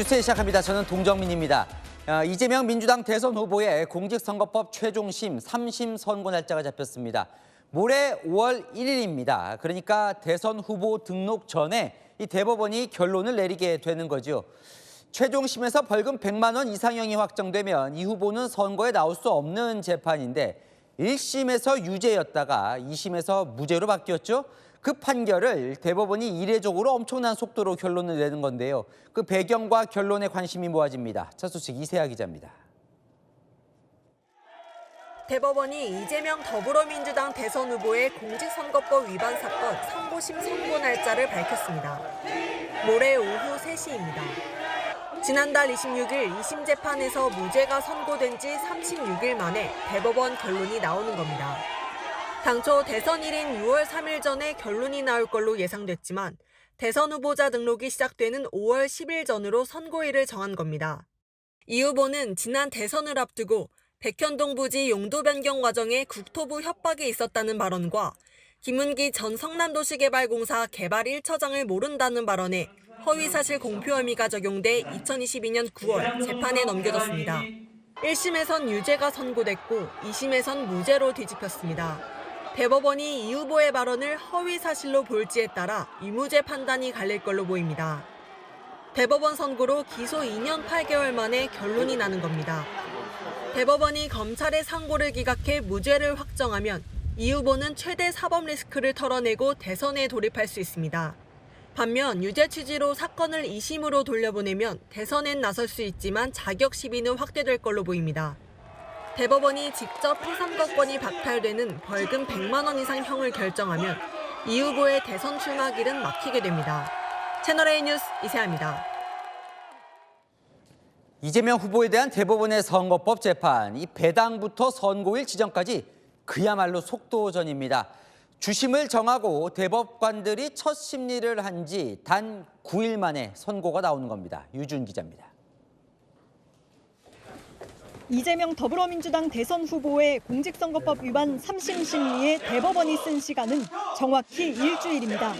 뉴스 시작합니다. 저는 동정민입니다. 이재명 민주당 대선 후보의 공직선거법 최종심 3심 선고 날짜가 잡혔습니다. 모레 5월 1일입니다. 그러니까 대선 후보 등록 전에 이 대법원이 결론을 내리게 되는 거죠. 최종심에서 벌금 100만 원 이상형이 확정되면 이 후보는 선거에 나올 수 없는 재판인데 1심에서 유죄였다가 2심에서 무죄로 바뀌었죠. 그 판결을 대법원이 이례적으로 엄청난 속도로 결론을 내는 건데요. 그 배경과 결론에 관심이 모아집니다. 첫 소식 이세아 기자입니다. 대법원이 이재명 더불어민주당 대선 후보의 공직선거법 위반 사건 선고심 선고 날짜를 밝혔습니다. 모레 오후 3시입니다. 지난달 26일 2심 재판에서 무죄가 선고된 지 36일 만에 대법원 결론이 나오는 겁니다. 당초 대선일인 6월 3일 전에 결론이 나올 걸로 예상됐지만 대선 후보자 등록이 시작되는 5월 10일 전으로 선고일을 정한 겁니다. 이 후보는 지난 대선을 앞두고 백현동 부지 용도 변경 과정에 국토부 협박이 있었다는 발언과 김은기 전 성남도시개발공사 개발 1처장을 모른다는 발언에 허위사실 공표 혐의가 적용돼 2022년 9월 재판에 넘겨졌습니다. 1심에선 유죄가 선고됐고 2심에선 무죄로 뒤집혔습니다. 대법원이 이 후보의 발언을 허위 사실로 볼지에 따라 유무죄 판단이 갈릴 걸로 보입니다. 대법원 선고로 기소 2년 8개월 만에 결론이 나는 겁니다. 대법원이 검찰의 상고를 기각해 무죄를 확정하면 이 후보는 최대 사법 리스크를 털어내고 대선에 돌입할 수 있습니다. 반면 유죄 취지로 사건을 2심으로 돌려보내면 대선엔 나설 수 있지만 자격 시비는 확대될 걸로 보입니다. 대법원이 직접 피선거권이 박탈되는 벌금 100만 원 이상 형을 결정하면 이 후보의 대선 출마길은 막히게 됩니다. 채널A 뉴스 이세아입니다. 이재명 후보에 대한 대법원의 선거법 재판, 이 배당부터 선고일 지정까지 그야말로 속도전입니다. 주심을 정하고 대법관들이 첫 심리를 한 지 단 9일 만에 선고가 나오는 겁니다. 유준 기자입니다. 이재명 더불어민주당 대선 후보의 공직선거법 위반 3심 심리에 대법원이 쓴 시간은 정확히 일주일입니다.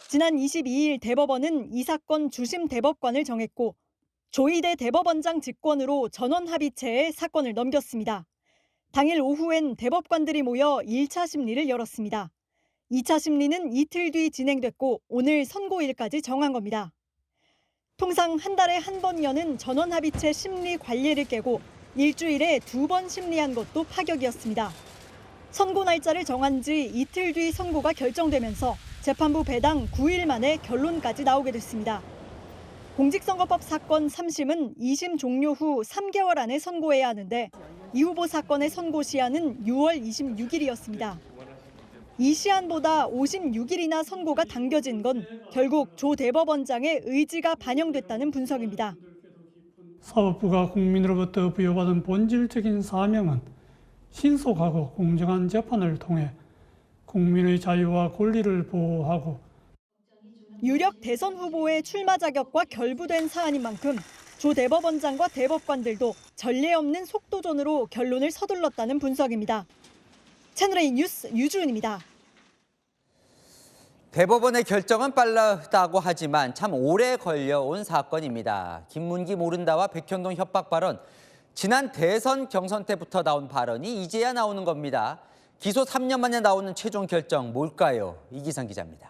지난 22일 대법원은 이 사건 주심 대법관을 정했고 조희대 대법원장 직권으로 전원합의체에 사건을 넘겼습니다. 당일 오후엔 대법관들이 모여 1차 심리를 열었습니다. 2차 심리는 이틀 뒤 진행됐고 오늘 선고일까지 정한 겁니다. 통상 한 달에 한 번 여는 전원합의체 심리 관례를 깨고 일주일에 2번 심리한 것도 파격이었습니다. 선고 날짜를 정한 지 이틀 뒤 선고가 결정되면서 재판부 배당 9일 만에 결론까지 나오게 됐습니다. 공직선거법 사건 3심은 2심 종료 후 3개월 안에 선고해야 하는데 이 후보 사건의 선고 시한은 6월 26일이었습니다. 이 시한보다 56일이나 선고가 당겨진 건 결국 조 대법원장의 의지가 반영됐다는 분석입니다. 사법부가 국민으로부터 부여받은 본질적인 사명은 신속하고 공정한 재판을 통해 국민의 자유와 권리를 보호하고 유력 대선 후보의 출마 자격과 결부된 사안인 만큼 조 대법원장과 대법관들도 전례 없는 속도전으로 결론을 서둘렀다는 분석입니다. 채널A 뉴스 유주은입니다. 대법원의 결정은 빨랐다고 하지만 참 오래 걸려온 사건입니다. 김문기 모른다와 백현동 협박 발언, 지난 대선 경선 때부터 나온 발언이 이제야 나오는 겁니다. 기소 3년 만에 나오는 최종 결정 뭘까요? 이기상 기자입니다.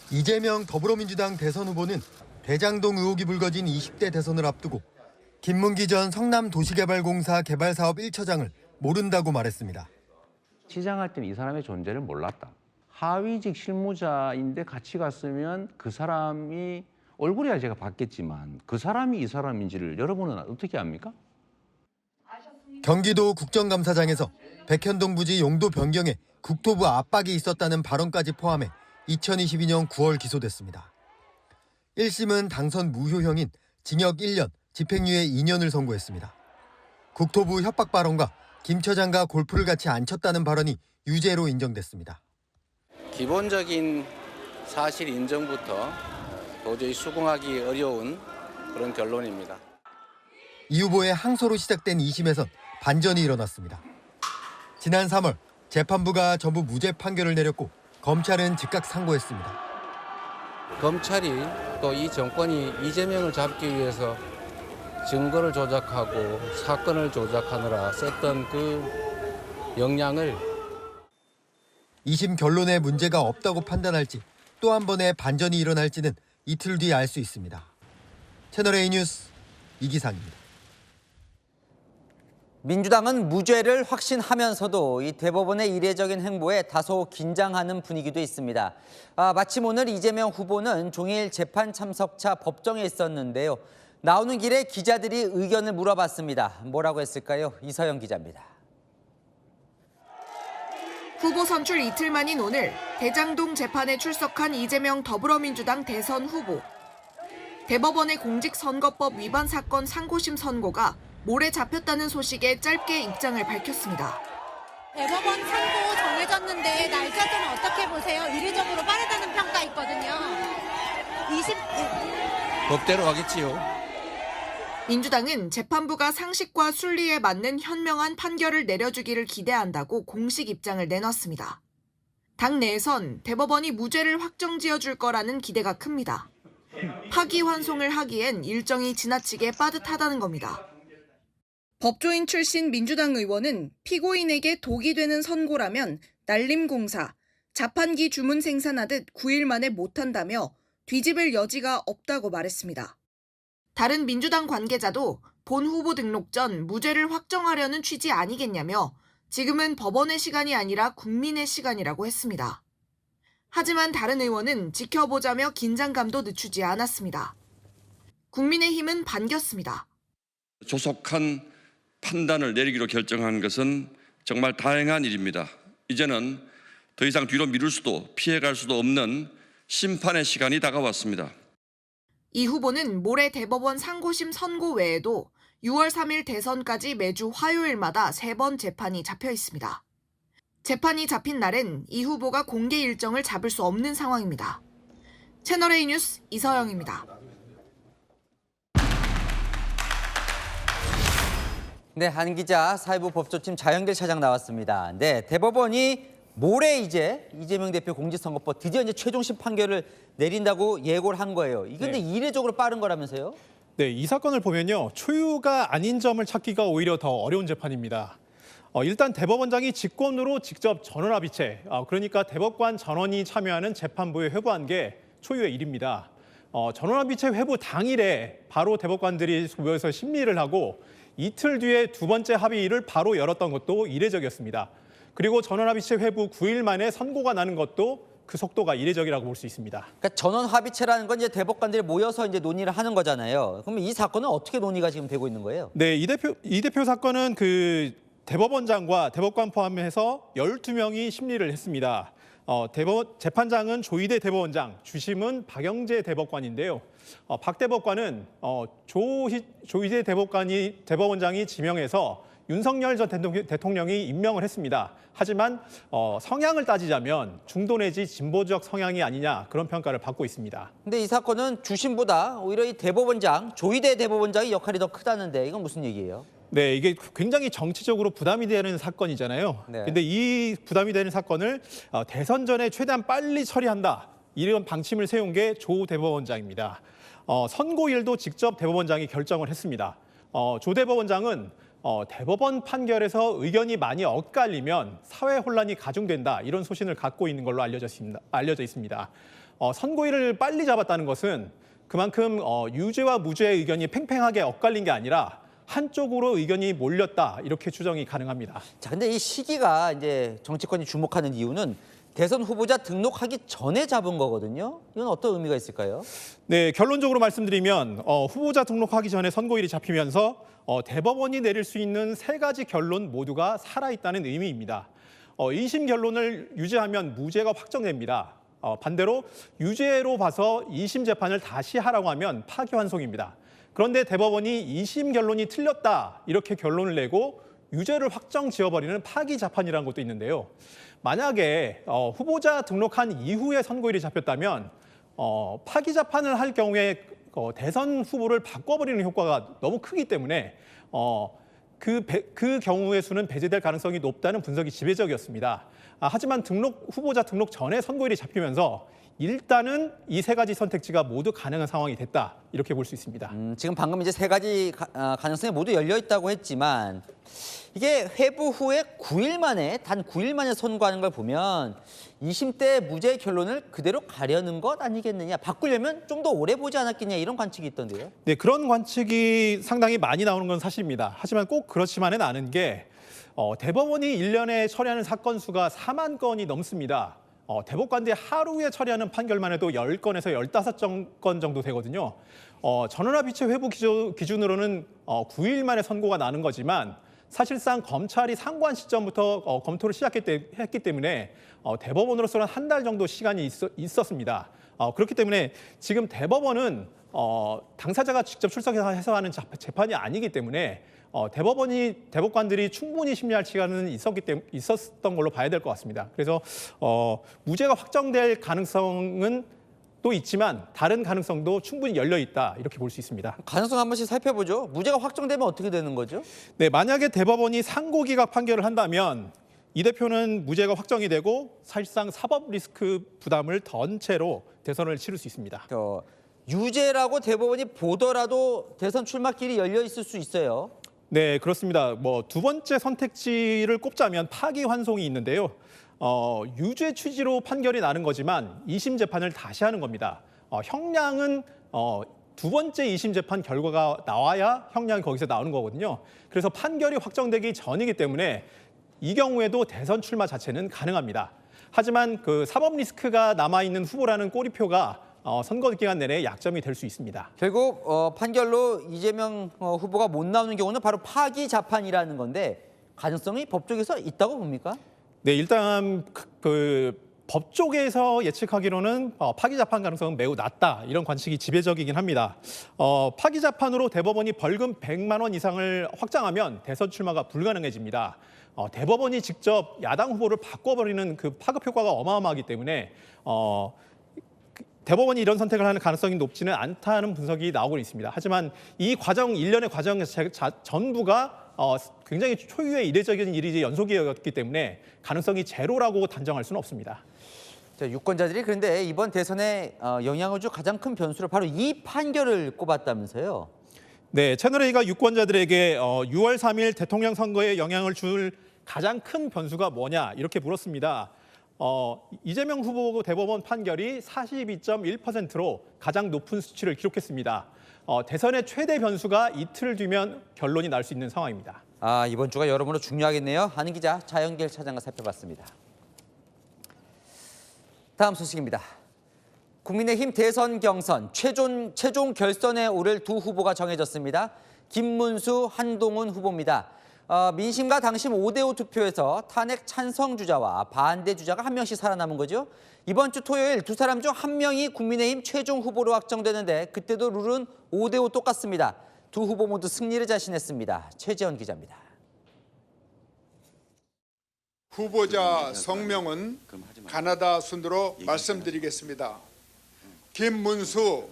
이재명 더불어민주당 대선 후보는 대장동 의혹이 불거진 20대 대선을 앞두고 김문기 전 성남도시개발공사 개발사업 1처장을 모른다고 말했습니다. 시장할 때는 이 사람의 존재를 몰랐다. 하위직 실무자인데 같이 갔으면 그 사람이 얼굴이야 제가 봤겠지만 그 사람이 이 사람인지를 여러분은 어떻게 압니까? 경기도 국정감사장에서 백현동 부지 용도 변경에 국토부 압박이 있었다는 발언까지 포함해 2022년 9월 기소됐습니다. 1심은 당선 무효형인 징역 1년, 집행유예 2년을 선고했습니다. 국토부 협박 발언과 김 처장과 골프를 같이 안 쳤다는 발언이 유죄로 인정됐습니다. 기본적인 사실 인정부터 도저히 수긍하기 어려운 그런 결론입니다. 이 후보의 항소로 시작된 2심에선 반전이 일어났습니다. 지난 3월 재판부가 전부 무죄 판결을 내렸고 검찰은 즉각 상고했습니다. 검찰이 또 이 정권이 이재명을 잡기 위해서 증거를 조작하고 사건을 조작하느라 썼던 그 역량을 2심 결론에 문제가 없다고 판단할지 또 한 번의 반전이 일어날지는 이틀 뒤 알 수 있습니다. 채널A 뉴스 이기상입니다. 민주당은 무죄를 확신하면서도 이 대법원의 이례적인 행보에 다소 긴장하는 분위기도 있습니다. 마침 오늘 이재명 후보는 종일 재판 참석차 법정에 있었는데요. 나오는 길에 기자들이 의견을 물어봤습니다. 뭐라고 했을까요? 이서영 기자입니다. 후보 선출 이틀 만인 오늘 대장동 재판에 출석한 이재명 더불어민주당 대선 후보. 대법원의 공직선거법 위반 사건 상고심 선고가 모레 잡혔다는 소식에 짧게 입장을 밝혔습니다. 대법원 선고 정해졌는데 날짜 좀 어떻게 보세요? 이례적으로 빠르다는 평가 있거든요. 법대로 하겠지요. 민주당은 재판부가 상식과 순리에 맞는 현명한 판결을 내려주기를 기대한다고 공식 입장을 내놨습니다. 당 내에선 대법원이 무죄를 확정지어줄 거라는 기대가 큽니다. 파기환송을 하기엔 일정이 지나치게 빠듯하다는 겁니다. 법조인 출신 민주당 의원은 피고인에게 독이 되는 선고라면 날림공사, 자판기 주문 생산하듯 9일 만에 못한다며 뒤집을 여지가 없다고 말했습니다. 다른 민주당 관계자도 본 후보 등록 전 무죄를 확정하려는 취지 아니겠냐며 지금은 법원의 시간이 아니라 국민의 시간이라고 했습니다. 하지만 다른 의원은 지켜보자며 긴장감도 늦추지 않았습니다. 국민의힘은 반겼습니다. 조속한 판단을 내리기로 결정한 것은 정말 다행한 일입니다. 이제는 더 이상 뒤로 미룰 수도 피해갈 수도 없는 심판의 시간이 다가왔습니다. 이 후보는 모레 대법원 상고심 선고 외에도 6월 3일 대선까지 매주 화요일마다 3번 재판이 잡혀 있습니다. 재판이 잡힌 날엔 이 후보가 공개 일정을 잡을 수 없는 상황입니다. 채널A 뉴스 이서영입니다. 네, 한 기자, 사회부 법조팀 자영길 차장 나왔습니다. 네, 대법원이 모레 이제 이재명 대표 공직선거법 드디어 이제 최종심 판결을 내린다고 예고를 한 거예요. 이게 근데 이례적으로 빠른 거라면서요? 네, 이 사건을 보면요. 초유가 아닌 점을 찾기가 오히려 더 어려운 재판입니다. 일단 대법원장이 직권으로 직접 전원합의체, 그러니까 대법관 전원이 참여하는 재판부에 회부한 게 초유의 일입니다. 전원합의체 회부 당일에 바로 대법관들이 모여서 심리를 하고 이틀 뒤에 두 번째 합의를 바로 열었던 것도 이례적이었습니다. 그리고 전원합의체 회부 9일 만에 선고가 나는 것도 그 속도가 이례적이라고 볼 수 있습니다. 그러니까 전원합의체라는 건 이제 대법관들이 모여서 이제 논의를 하는 거잖아요. 그러면 이 사건은 어떻게 논의가 지금 되고 있는 거예요? 네, 이 대표 사건은 그 대법원장과 대법관 포함해서 12명이 심리를 했습니다. 재판장은 조희대 대법원장, 주심은 박영재 대법관인데요. 박 대법관은 조희대 대법원장이 지명해서 윤석열 전 대통령이 임명을 했습니다. 하지만 성향을 따지자면 중도 내지 진보적 성향이 아니냐 그런 평가를 받고 있습니다. 근데 이 사건은 주심보다 오히려 이 대법원장, 조희대 대법원장의 역할이 더 크다는데 이건 무슨 얘기예요? 네, 이게 굉장히 정치적으로 부담이 되는 사건이잖아요. 네. 근데 이 부담이 되는 사건을 대선 전에 최대한 빨리 처리한다. 이런 방침을 세운 게 조 대법원장입니다. 선고일도 직접 대법원장이 결정을 했습니다. 조 대법원장은 대법원 판결에서 의견이 많이 엇갈리면 사회 혼란이 가중된다. 이런 소신을 갖고 있는 걸로 알려져 있습니다. 선고일을 빨리 잡았다는 것은 그만큼 유죄와 무죄의 의견이 팽팽하게 엇갈린 게 아니라 한쪽으로 의견이 몰렸다 이렇게 추정이 가능합니다. 자, 근데 이 시기가 이제 정치권이 주목하는 이유는 대선 후보자 등록하기 전에 잡은 거거든요. 이건 어떤 의미가 있을까요? 네, 결론적으로 말씀드리면 후보자 등록하기 전에 선고일이 잡히면서 대법원이 내릴 수 있는 3가지 결론 모두가 살아있다는 의미입니다. 1심 결론을 유죄하면 무죄가 확정됩니다. 반대로 유죄로 봐서 2심 재판을 다시 하라고 하면 파기환송입니다. 그런데 대법원이 2심 결론이 틀렸다 이렇게 결론을 내고 유죄를 확정 지어버리는 파기 재판이라는 것도 있는데요. 만약에 후보자 등록한 이후에 선고일이 잡혔다면 파기 재판을 할 경우에 대선 후보를 바꿔버리는 효과가 너무 크기 때문에 그 경우의 수는 배제될 가능성이 높다는 분석이 지배적이었습니다. 하지만 후보자 등록 전에 선고일이 잡히면서 일단은 이 세 가지 선택지가 모두 가능한 상황이 됐다. 이렇게 볼 수 있습니다. 지금 방금 이제 세 가지 가능성이 모두 열려 있다고 했지만 이게 회부 후에 9일 만에 단 9일 만에 선고하는 걸 보면 2심 때 무죄 결론을 그대로 가려는 것 아니겠느냐. 바꾸려면 좀 더 오래 보지 않았겠냐 이런 관측이 있던데요. 네, 그런 관측이 상당히 많이 나오는 건 사실입니다. 하지만 꼭 그렇지만은 않은 게 대법원이 1년에 처리하는 사건 수가 4만 건이 넘습니다. 대법관들이 하루에 처리하는 판결만 해도 10건에서 15건 정도 되거든요. 전원합 이체 회부 기준으로는 9일 만에 선고가 나는 거지만 사실상 검찰이 상고한 시점부터 검토를 시작했기 때문에 대법원으로서는 한 달 정도 시간이 있었습니다. 그렇기 때문에 지금 대법원은 당사자가 직접 출석해서 하는 재판이 아니기 때문에 대법관들이 충분히 심리할 시간은 있었던 걸로 봐야 될 것 같습니다. 그래서 무죄가 확정될 가능성은 또 있지만 다른 가능성도 충분히 열려 있다 이렇게 볼 수 있습니다. 가능성 한 번씩 살펴보죠. 무죄가 확정되면 어떻게 되는 거죠? 네, 만약에 대법원이 상고기각 판결을 한다면 이 대표는 무죄가 확정이 되고 사실상 사법 리스크 부담을 던 채로 대선을 치를 수 있습니다. 유죄라고 대법원이 보더라도 대선 출마길이 열려 있을 수 있어요. 네, 그렇습니다. 두 번째 선택지를 꼽자면 파기환송이 있는데요. 유죄 취지로 판결이 나는 거지만 2심 재판을 다시 하는 겁니다. 형량은 두 번째 2심 재판 결과가 나와야 형량이 거기서 나오는 거거든요. 그래서 판결이 확정되기 전이기 때문에 이 경우에도 대선 출마 자체는 가능합니다. 하지만 그 사법 리스크가 남아있는 후보라는 꼬리표가 선거 기간 내내 약점이 될 수 있습니다. 결국 판결로 이재명 후보가 못 나오는 경우는 바로 파기 재판이라는 건데 가능성이 법적에서 있다고 봅니까? 네, 일단 법쪽에서 예측하기로는 파기 재판 가능성은 매우 낮다 이런 관측이 지배적이긴 합니다. 파기 재판으로 대법원이 벌금 100만 원 이상을 확정하면 대선 출마가 불가능해집니다. 대법원이 직접 야당 후보를 바꿔버리는 그 파급 효과가 어마어마하기 때문에 대법원이 이런 선택을 하는 가능성이 높지는 않다는 분석이 나오고 있습니다. 하지만 이 과정, 일련의 과정 전부가 굉장히 초유의 이례적인 일이 연속이었기 때문에 가능성이 제로라고 단정할 수는 없습니다. 자, 유권자들이 그런데 이번 대선에 영향을 줄 가장 큰 변수로 바로 이 판결을 꼽았다면서요? 네, 채널A가 유권자들에게 6월 3일 대통령 선거에 영향을 줄 가장 큰 변수가 뭐냐 이렇게 물었습니다. 이재명 후보 대법원 판결이 42.1%로 가장 높은 수치를 기록했습니다. 대선의 최대 변수가 이틀 뒤면 결론이 날 수 있는 상황입니다. 이번 주가 여러모로 중요하겠네요. 한은 기자, 자연길 차장과 살펴봤습니다. 다음 소식입니다. 국민의힘 대선 경선 최종 결선에 오를 두 후보가 정해졌습니다. 김문수, 한동훈 후보입니다. 민심과 당심 5대5 투표에서 탄핵 찬성 주자와 반대 주자가 한 명씩 살아남은 거죠. 이번 주 토요일 두 사람 중 한 명이 국민의힘 최종 후보로 확정되는데 그때도 룰은 5대5 똑같습니다. 두 후보 모두 승리를 자신했습니다. 최재원 기자입니다. 후보자 성명은 가나다 순으로 말씀드리겠습니다. 김문수,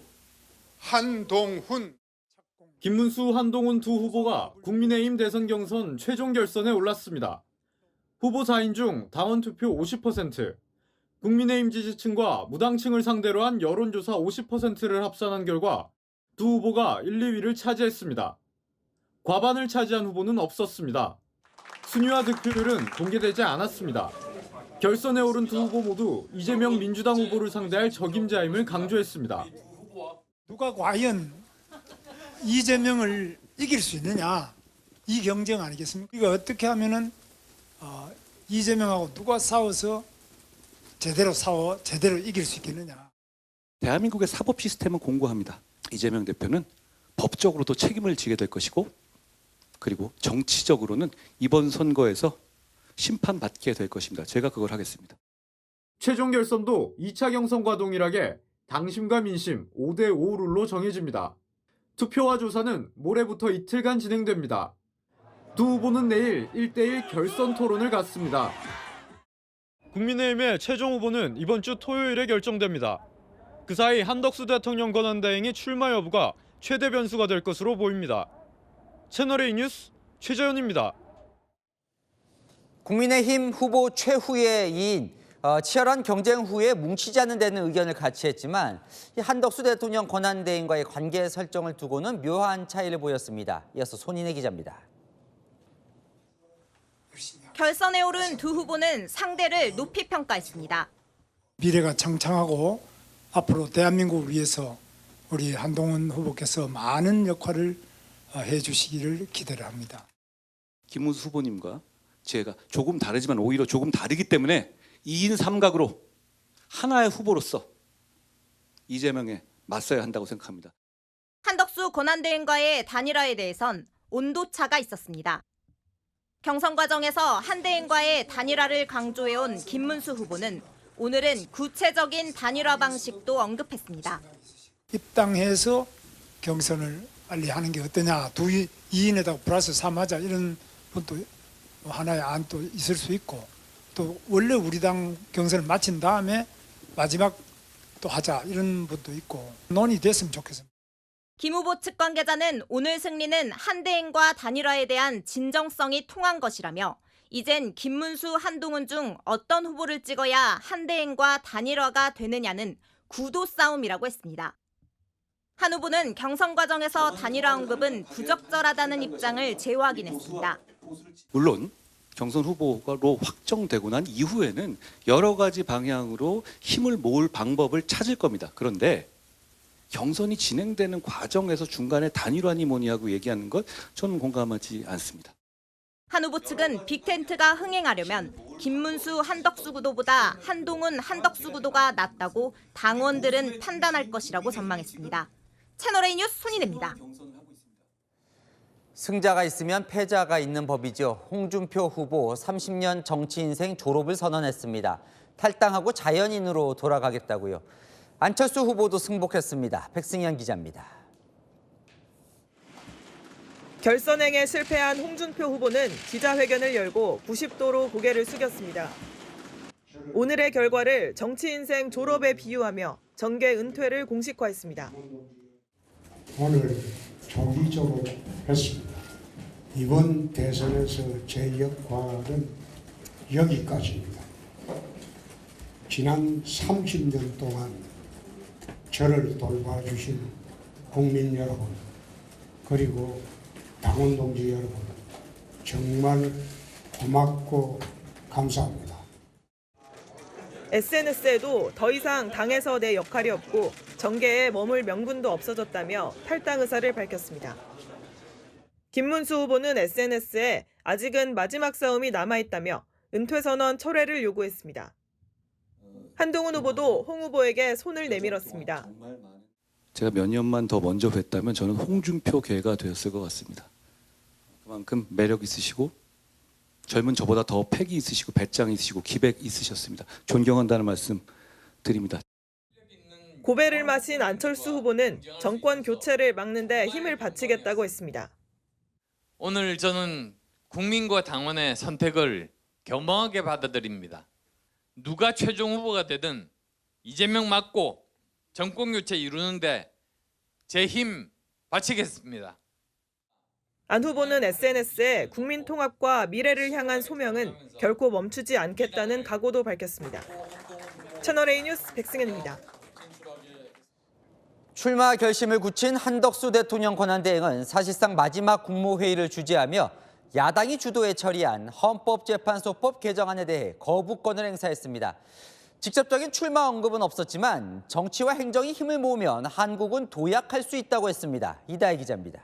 한동훈. 김문수, 한동훈 두 후보가 국민의힘 대선 경선 최종 결선에 올랐습니다. 후보 4인 중 당원 투표 50%, 국민의힘 지지층과 무당층을 상대로 한 여론조사 50%를 합산한 결과 두 후보가 1, 2위를 차지했습니다. 과반을 차지한 후보는 없었습니다. 순위와 득표율은 공개되지 않았습니다. 결선에 오른 두 후보 모두 이재명 민주당 후보를 상대할 적임자임을 강조했습니다. 누가 과연 이재명을 이길 수 있느냐, 이 경쟁 아니겠습니까? 이거 어떻게 하면은 이재명하고 누가 싸워서 제대로 이길 수 있겠느냐. 대한민국의 사법 시스템은 공고합니다. 이재명 대표는 법적으로도 책임을 지게 될 것이고, 그리고 정치적으로는 이번 선거에서 심판받게 될 것입니다. 제가 그걸 하겠습니다. 최종 결선도 2차 경선과 동일하게 당심과 민심 5대5 룰로 정해집니다. 투표와 조사는 모레부터 이틀간 진행됩니다. 두 후보는 내일 1대1 결선 토론을 갖습니다. 국민의힘의 최종 후보는 이번 주 토요일에 결정됩니다. 그 사이 한덕수 대통령 권한대행의 출마 여부가 최대 변수가 될 것으로 보입니다. 채널A 뉴스 최재현입니다. 국민의힘 후보 최후의 2인 치열한 경쟁 후에 뭉치지 않는 데는 의견을 같이 했지만 이 한덕수 대통령 권한대행과의 관계 설정을 두고는 묘한 차이를 보였습니다. 이어서 손인혜 기자입니다. 결선에 오른 두 후보는 상대를 높이 평가했습니다. 미래가 창창하고 앞으로 대한민국을 위해서 우리 한동훈 후보께서 많은 역할을 해주시기를 기대를 합니다. 김문수 후보님과 제가 조금 다르지만 오히려 조금 다르기 때문에 2인 3각으로 하나의 후보로서 이재명에 맞서야 한다고 생각합니다. 한덕수 권한대행과의 단일화에 대해선 온도차가 있었습니다. 경선 과정에서 한대행과의 단일화를 강조해온 김문수 후보는 오늘은 구체적인 단일화 방식도 언급했습니다. 입당해서 경선을 빨리 하는 게 어떠냐. 2인에다가 플러스 3 하자 이런 것도 하나의 안도 있을 수 있고 또 원래 우리 당 경선을 마친 다음에 마지막 또 하자 이런 분도 있고 논의됐으면 좋겠습니다. 김 후보 측 관계자는 오늘 승리는 한대행과 단일화에 대한 진정성이 통한 것이라며 이젠 김문수, 한동훈 중 어떤 후보를 찍어야 한대행과 단일화가 되느냐는 구도 싸움이라고 했습니다. 한 후보는 경선 과정에서 단일화 언급은 부적절하다는 입장을 재확인했습니다. 물론 경선 후보로 확정되고 난 이후에는 여러 가지 방향으로 힘을 모을 방법을 찾을 겁니다. 그런데 경선이 진행되는 과정에서 중간에 단일화니 뭐니 하고 얘기하는 것 저는 공감하지 않습니다. 한 후보 측은 빅텐트가 흥행하려면 김문수, 한덕수 구도보다 한동훈, 한덕수 구도가 낫다고 당원들은 판단할 것이라고 전망했습니다. 채널A 뉴스 손인혜입니다. 승자가 있으면 패자가 있는 법이죠. 홍준표 후보 30년 정치 인생 졸업을 선언했습니다. 탈당하고 자연인으로 돌아가겠다고요. 안철수 후보도 승복했습니다. 백승현 기자입니다. 결선행에 실패한 홍준표 후보는 기자회견을 열고 90도로 고개를 숙였습니다. 오늘의 결과를 정치 인생 졸업에 비유하며 정계 은퇴를 공식화했습니다. 오늘 조기 졸업했습니다. 이번 대선에서 제 역할은 여기까지입니다. 지난 30년 동안 저를 돌봐주신 국민 여러분, 그리고 당원 동지 여러분, 정말 고맙고 감사합니다. SNS에도 더 이상 당에서 내 역할이 없고 정계에 머물 명분도 없어졌다며 탈당 의사를 밝혔습니다. 김문수 후보는 SNS에 아직은 마지막 싸움이 남아있다며 은퇴 선언 철회를 요구했습니다. 한동훈 후보도 홍 후보에게 손을 내밀었습니다. 제가 몇 년만 더 먼저 뵀다면 저는 홍준표 계가 되었을 것 같습니다. 그만큼 매력 있으시고 젊은 저보다 더 패기 있으시고 배짱 있으시고 기백 있으셨습니다. 존경한다는 말씀 드립니다. 고배를 마신 안철수 후보는 정권 교체를 막는 데 힘을 바치겠다고 했습니다. 오늘 저는 국민과 당원의 선택을 겸허하게 받아들입니다. 누가 최종 후보가 되든 이재명 맞고 정권 교체 이루는데 제 힘 바치겠습니다. 안 후보는 SNS에 국민 통합과 미래를 향한 소명은 결코 멈추지 않겠다는 각오도 밝혔습니다. 채널A 뉴스 백승현입니다. 출마 결심을 굳힌 한덕수 대통령 권한대행은 사실상 마지막 국무회의를 주재하며 야당이 주도해 처리한 헌법재판소법 개정안에 대해 거부권을 행사했습니다. 직접적인 출마 언급은 없었지만 정치와 행정이 힘을 모으면 한국은 도약할 수 있다고 했습니다. 이다혜 기자입니다.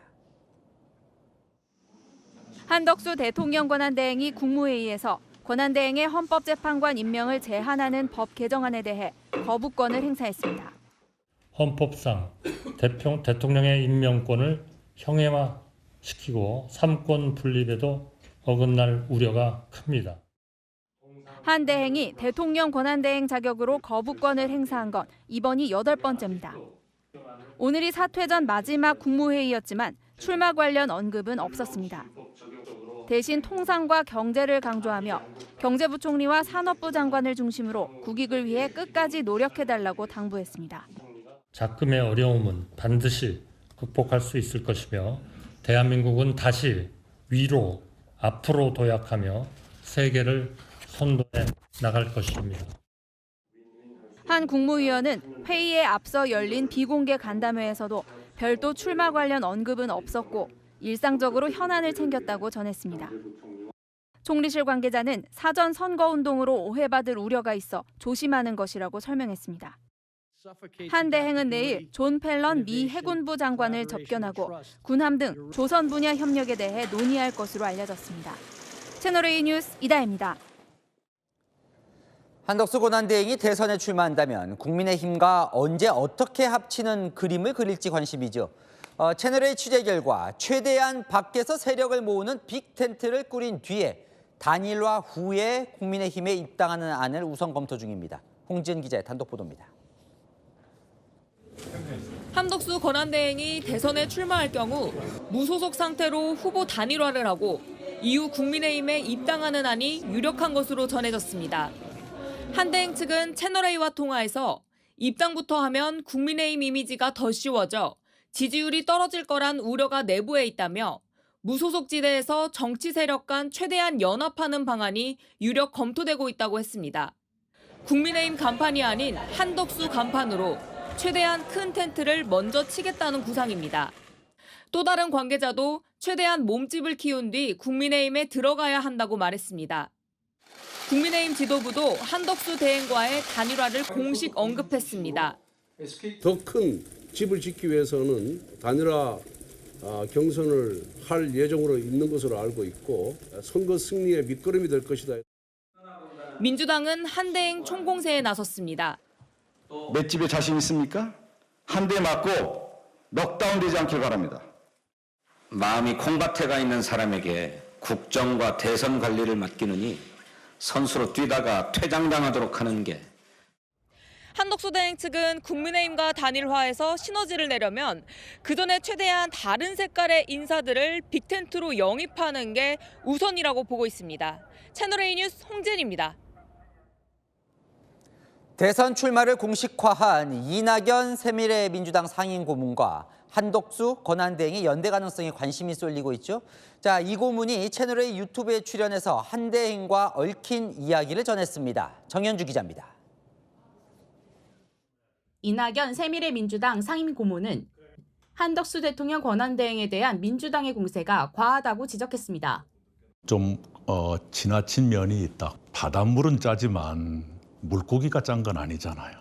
한덕수 대통령 권한대행이 국무회의에서 권한대행의 헌법재판관 임명을 제한하는 법 개정안에 대해 거부권을 행사했습니다. 헌법상 대통령의 임명권을 형해화시키고 삼권 분립에도 어긋날 우려가 큽니다. 한 대행이 대통령 권한대행 자격으로 거부권을 행사한 건 이번이 8번째입니다. 오늘이 사퇴 전 마지막 국무회의였지만 출마 관련 언급은 없었습니다. 대신 통상과 경제를 강조하며 경제부총리와 산업부 장관을 중심으로 국익을 위해 끝까지 노력해달라고 당부했습니다. 작금의 어려움은 반드시 극복할 수 있을 것이며 대한민국은 다시 위로 앞으로 도약하며 세계를 선도해 나갈 것입니다. 한 국무위원은 회의에 앞서 열린 비공개 간담회에서도 별도 출마 관련 언급은 없었고 일상적으로 현안을 챙겼다고 전했습니다. 총리실 관계자는 사전 선거운동으로 오해받을 우려가 있어 조심하는 것이라고 설명했습니다. 한 대행은 내일 존 펠런 미 해군부 장관을 접견하고 군함 등 조선 분야 협력에 대해 논의할 것으로 알려졌습니다. 채널A 뉴스 이다혜입니다. 한덕수 권한대행이 대선에 출마한다면 국민의힘과 언제 어떻게 합치는 그림을 그릴지 관심이죠. 채널A 취재 결과 최대한 밖에서 세력을 모으는 빅텐트를 꾸린 뒤에 단일화 후에 국민의힘에 입당하는 안을 우선 검토 중입니다. 홍지은 기자의 단독 보도입니다. 한덕수 권한대행이 대선에 출마할 경우 무소속 상태로 후보 단일화를 하고 이후 국민의힘에 입당하는 안이 유력한 것으로 전해졌습니다. 한대행 측은 채널A와 통화에서 입당부터 하면 국민의힘 이미지가 더 씌워져 지지율이 떨어질 거란 우려가 내부에 있다며 무소속 지대에서 정치 세력 간 최대한 연합하는 방안이 유력 검토되고 있다고 했습니다. 국민의힘 간판이 아닌 한덕수 간판으로 최대한 큰 텐트를 먼저 치겠다는 구상입니다. 또 다른 관계자도 최대한 몸집을 키운 뒤 국민의힘에 들어가야 한다고 말했습니다. 국민의힘 지도부도 한덕수 대행과의 단일화를 공식 언급했습니다. 더 큰 집을 짓기 위해서는 단일화 경선을 할 예정으로 있는 것으로 알고 있고 선거 승리의 밑거름이 될 것이다. 민주당은 한대행 총공세에 나섰습니다. 맷집에 자신 있습니까? 한 대 맞고 넉다운 되지 않길 바랍니다. 마음이 콩밭에 가 있는 사람에게 국정과 대선 관리를 맡기느니 선수로 뛰다가 퇴장당하도록 하는 게. 한덕수 대행 측은 국민의힘과 단일화해서 시너지를 내려면 그전에 최대한 다른 색깔의 인사들을 빅텐트로 영입하는 게 우선이라고 보고 있습니다. 채널A 뉴스 홍지은입니다. 대선 출마를 공식화한 이낙연 새미래민주당 상임고문과 한덕수 권한대행의 연대 가능성에 관심이 쏠리고 있죠. 자, 이 고문이 채널A 유튜브에 출연해서 한대행과 얽힌 이야기를 전했습니다. 정현주 기자입니다. 이낙연 새미래민주당 상임고문은 한덕수 대통령 권한대행에 대한 민주당의 공세가 과하다고 지적했습니다. 좀 지나친 면이 있다. 바닷물은 짜지만 물고기가 짠 건 아니잖아요.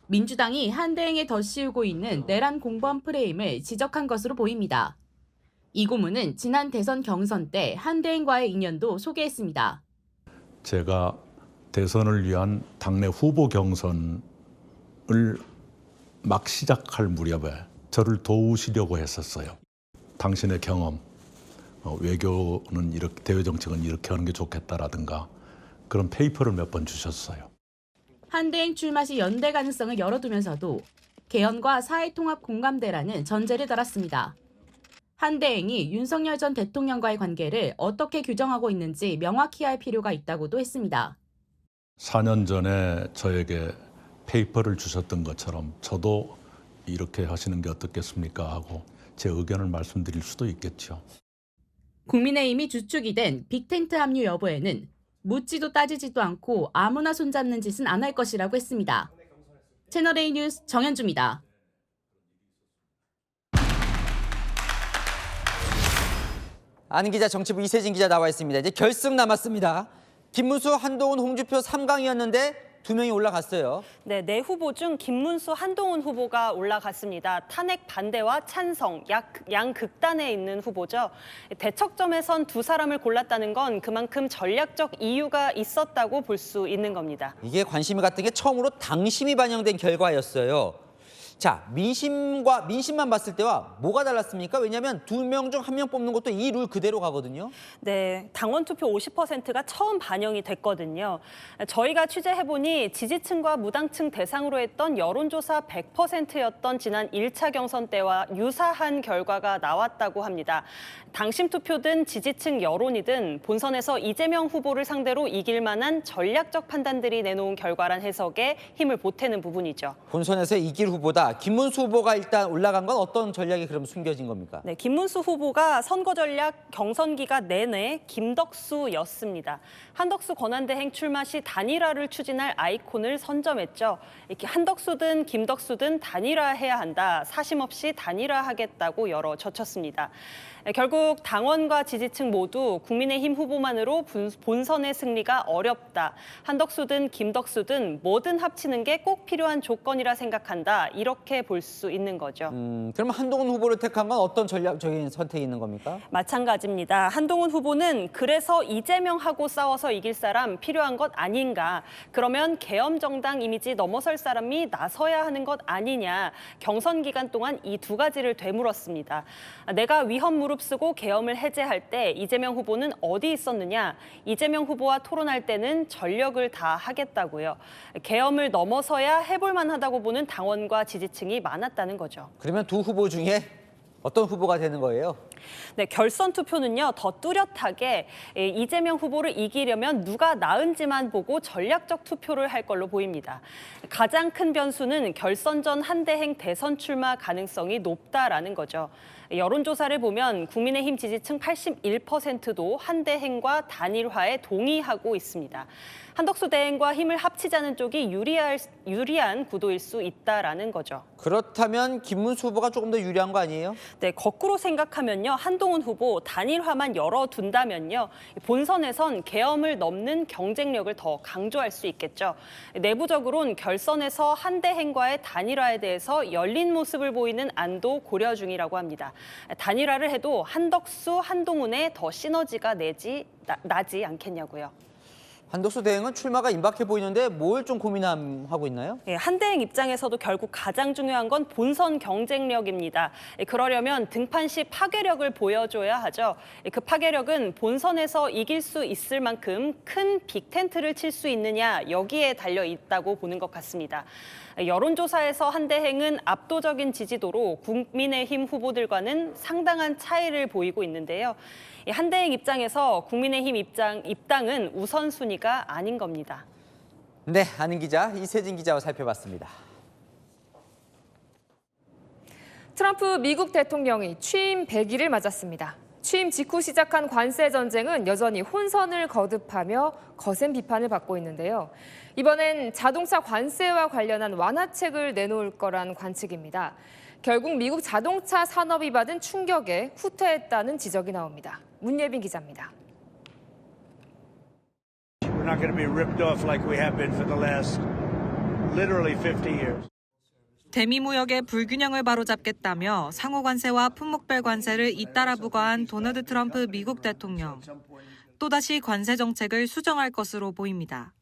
민주당이 한대행에 덧씌우고 있는 내란 공범 프레임을 지적한 것으로 보입니다. 이 고문은 지난 대선 경선 때 한대행과의 인연도 소개했습니다. 제가 대선을 위한 당내 후보 경선을 막 시작할 무렵에 저를 도우시려고 했었어요. 당신의 경험, 외교는 이렇게, 대외 정책은 이렇게 하는 게 좋겠다라든가 그런 페이퍼를 몇 번 주셨어요. 한대행 출마 시 연대 가능성을 열어두면서도 개헌과 사회통합 공감대라는 전제를 달았습니다. 한대행이 윤석열 전 대통령과의 관계를 어떻게 규정하고 있는지 명확히 할 필요가 있다고도 했습니다. 4년 전에 저에게 페이퍼를 주셨던 것처럼 저도 이렇게 하시는 게 어떻겠습니까 하고 제 의견을 말씀드릴 수도 있겠죠. 국민의힘이 주축이 된 빅텐트 합류 여부에는 묻지도 따지지도 않고 아무나 손잡는 짓은 안 할 것이라고 했습니다. 채널A 뉴스 정현주입니다. 안 기자, 정치부 이세진 기자 나와 있습니다. 이제 결승 남았습니다. 김문수, 한동훈, 홍준표 3강이었는데 2명이 올라갔어요. 네, 네 후보 중 김문수, 한동훈 후보가 올라갔습니다. 탄핵 반대와 찬성, 양극단에 있는 후보죠. 대척점에선 두 사람을 골랐다는 건 그만큼 전략적 이유가 있었다고 볼 수 있는 겁니다. 이게 관심이 갔던 게 처음으로 당심이 반영된 결과였어요. 자, 민심만 봤을 때와 뭐가 달랐습니까? 왜냐하면 2명 중 1명 뽑는 것도 이 룰 그대로 가거든요. 네, 당원 투표 50%가 처음 반영이 됐거든요. 저희가 취재해보니 지지층과 무당층 대상으로 했던 여론조사 100%였던 지난 1차 경선 때와 유사한 결과가 나왔다고 합니다. 당심 투표든 지지층 여론이든 본선에서 이재명 후보를 상대로 이길 만한 전략적 판단들이 내놓은 결과란 해석에 힘을 보태는 부분이죠. 본선에서 이길 후보다 자, 김문수 후보가 일단 올라간 건 어떤 전략이 그럼 숨겨진 겁니까? 네, 김문수 후보가 선거 전략 경선 기간 내내 김덕수였습니다. 한덕수 권한대행 출마 시 단일화를 추진할 아이콘을 선점했죠. 이렇게 한덕수든 김덕수든 단일화해야 한다. 사심 없이 단일화하겠다고 열어 젖혔습니다. 결국 당원과 지지층 모두 국민의힘 후보만으로 본선의 승리가 어렵다. 한덕수든 김덕수든 뭐든 합치는 게 꼭 필요한 조건이라 생각한다. 이렇게 볼 수 있는 거죠. 그럼 한동훈 후보를 택한 건 어떤 전략적인 선택이 있는 겁니까? 마찬가지입니다. 한동훈 후보는 그래서 이재명하고 싸워서 이길 사람 필요한 것 아닌가. 그러면 계엄정당 이미지 넘어설 사람이 나서야 하는 것 아니냐. 경선 기간 동안 이 두 가지를 되물었습니다. 내가 위헌 무릅쓰고 계엄을 해제할 때 이재명 후보는 어디 있었느냐. 이재명 후보와 토론할 때는 전력을 다 하겠다고요. 계엄을 넘어서야 해볼 만하다고 보는 당원과 지지층이 많았다는 거죠. 그러면 두 후보 중에 어떤 후보가 되는 거예요? 네, 결선 투표는요, 더 뚜렷하게 이재명 후보를 이기려면 누가 나은지만 보고 전략적 투표를 할 걸로 보입니다. 가장 큰 변수는 결선전 한대행 대선 출마 가능성이 높다라는 거죠. 여론조사를 보면 국민의힘 지지층 81%도 한대행과 단일화에 동의하고 있습니다. 한덕수 대행과 힘을 합치자는 쪽이 유리한 구도일 수 있다라는 거죠. 그렇다면 김문수 후보가 조금 더 유리한 거 아니에요? 네, 거꾸로 생각하면요. 한동훈 후보 단일화만 열어둔다면요. 본선에선 계엄을 넘는 경쟁력을 더 강조할 수 있겠죠. 내부적으로는 결선에서 한대행과의 단일화에 대해서 열린 모습을 보이는 안도 고려 중이라고 합니다. 단일화를 해도 한덕수, 한동훈에 더 시너지가 나지 않겠냐고요. 한덕수 대행은 출마가 임박해 보이는데 뭘 좀 고민하고 있나요? 예, 한대행 입장에서도 결국 가장 중요한 건 본선 경쟁력입니다. 그러려면 등판 시 파괴력을 보여줘야 하죠. 그 파괴력은 본선에서 이길 수 있을 만큼 큰 빅텐트를 칠 수 있느냐 여기에 달려 있다고 보는 것 같습니다. 여론조사에서 한대행은 압도적인 지지도로 국민의힘 후보들과는 상당한 차이를 보이고 있는데요. 한대행 입장에서 국민의힘 입당은 우선순위가 아닌 겁니다. 네, 아는 기자 이세진 기자와 살펴봤습니다. 트럼프 미국 대통령이 취임 100일을 맞았습니다. 취임 직후 시작한 관세 전쟁은 여전히 혼선을 거듭하며 거센 비판을 받고 있는데요. 이번엔 자동차 관세와 관련한 완화책을 내놓을 거란 관측입니다. 결국 미국 자동차 산업이 받은 충격에 후퇴했다는 지적이 나옵니다. 문예빈 기자입니다. We're not going to be ripped off like we have been for the last literally 50 years. 대미 무역의 불균형을 바로잡겠다며 상호 관세와 품목별 관세를 잇따라 부과한 도널드 트럼프 미국 대통령. 또다시 관세 정책을 수정할 것으로 보입니다.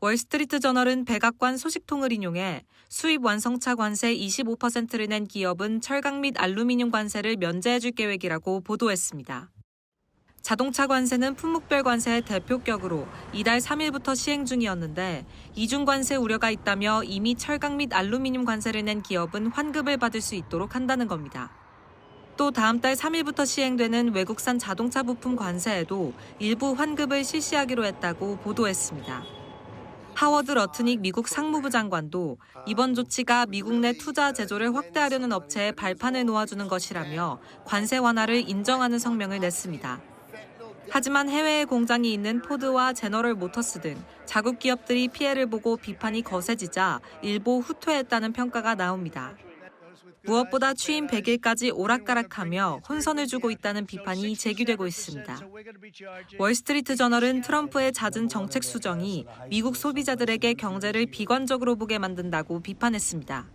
월스트리트 저널은 백악관 소식통을 인용해 수입 완성차 관세 25%를 낸 기업은 철강 및 알루미늄 관세를 면제해줄 계획이라고 보도했습니다. 자동차 관세는 품목별 관세의 대표격으로 이달 3일부터 시행 중이었는데 이중 관세 우려가 있다며 이미 철강 및 알루미늄 관세를 낸 기업은 환급을 받을 수 있도록 한다는 겁니다. 또 다음 달 3일부터 시행되는 외국산 자동차 부품 관세에도 일부 환급을 실시하기로 했다고 보도했습니다. 하워드 러트닉 미국 상무부 장관도 이번 조치가 미국 내 투자 제조를 확대하려는 업체에 발판을 놓아주는 것이라며 관세 완화를 인정하는 성명을 냈습니다. 하지만 해외에 공장이 있는 포드와 제너럴 모터스 등 자국 기업들이 피해를 보고 비판이 거세지자 일부 후퇴했다는 평가가 나옵니다. 무엇보다 취임 100일까지 오락가락하며 혼선을 주고 있다는 비판이 제기되고 있습니다. 월스트리트 저널은 트럼프의 잦은 정책 수정이 미국 소비자들에게 경제를 비관적으로 보게 만든다고 비판했습니다.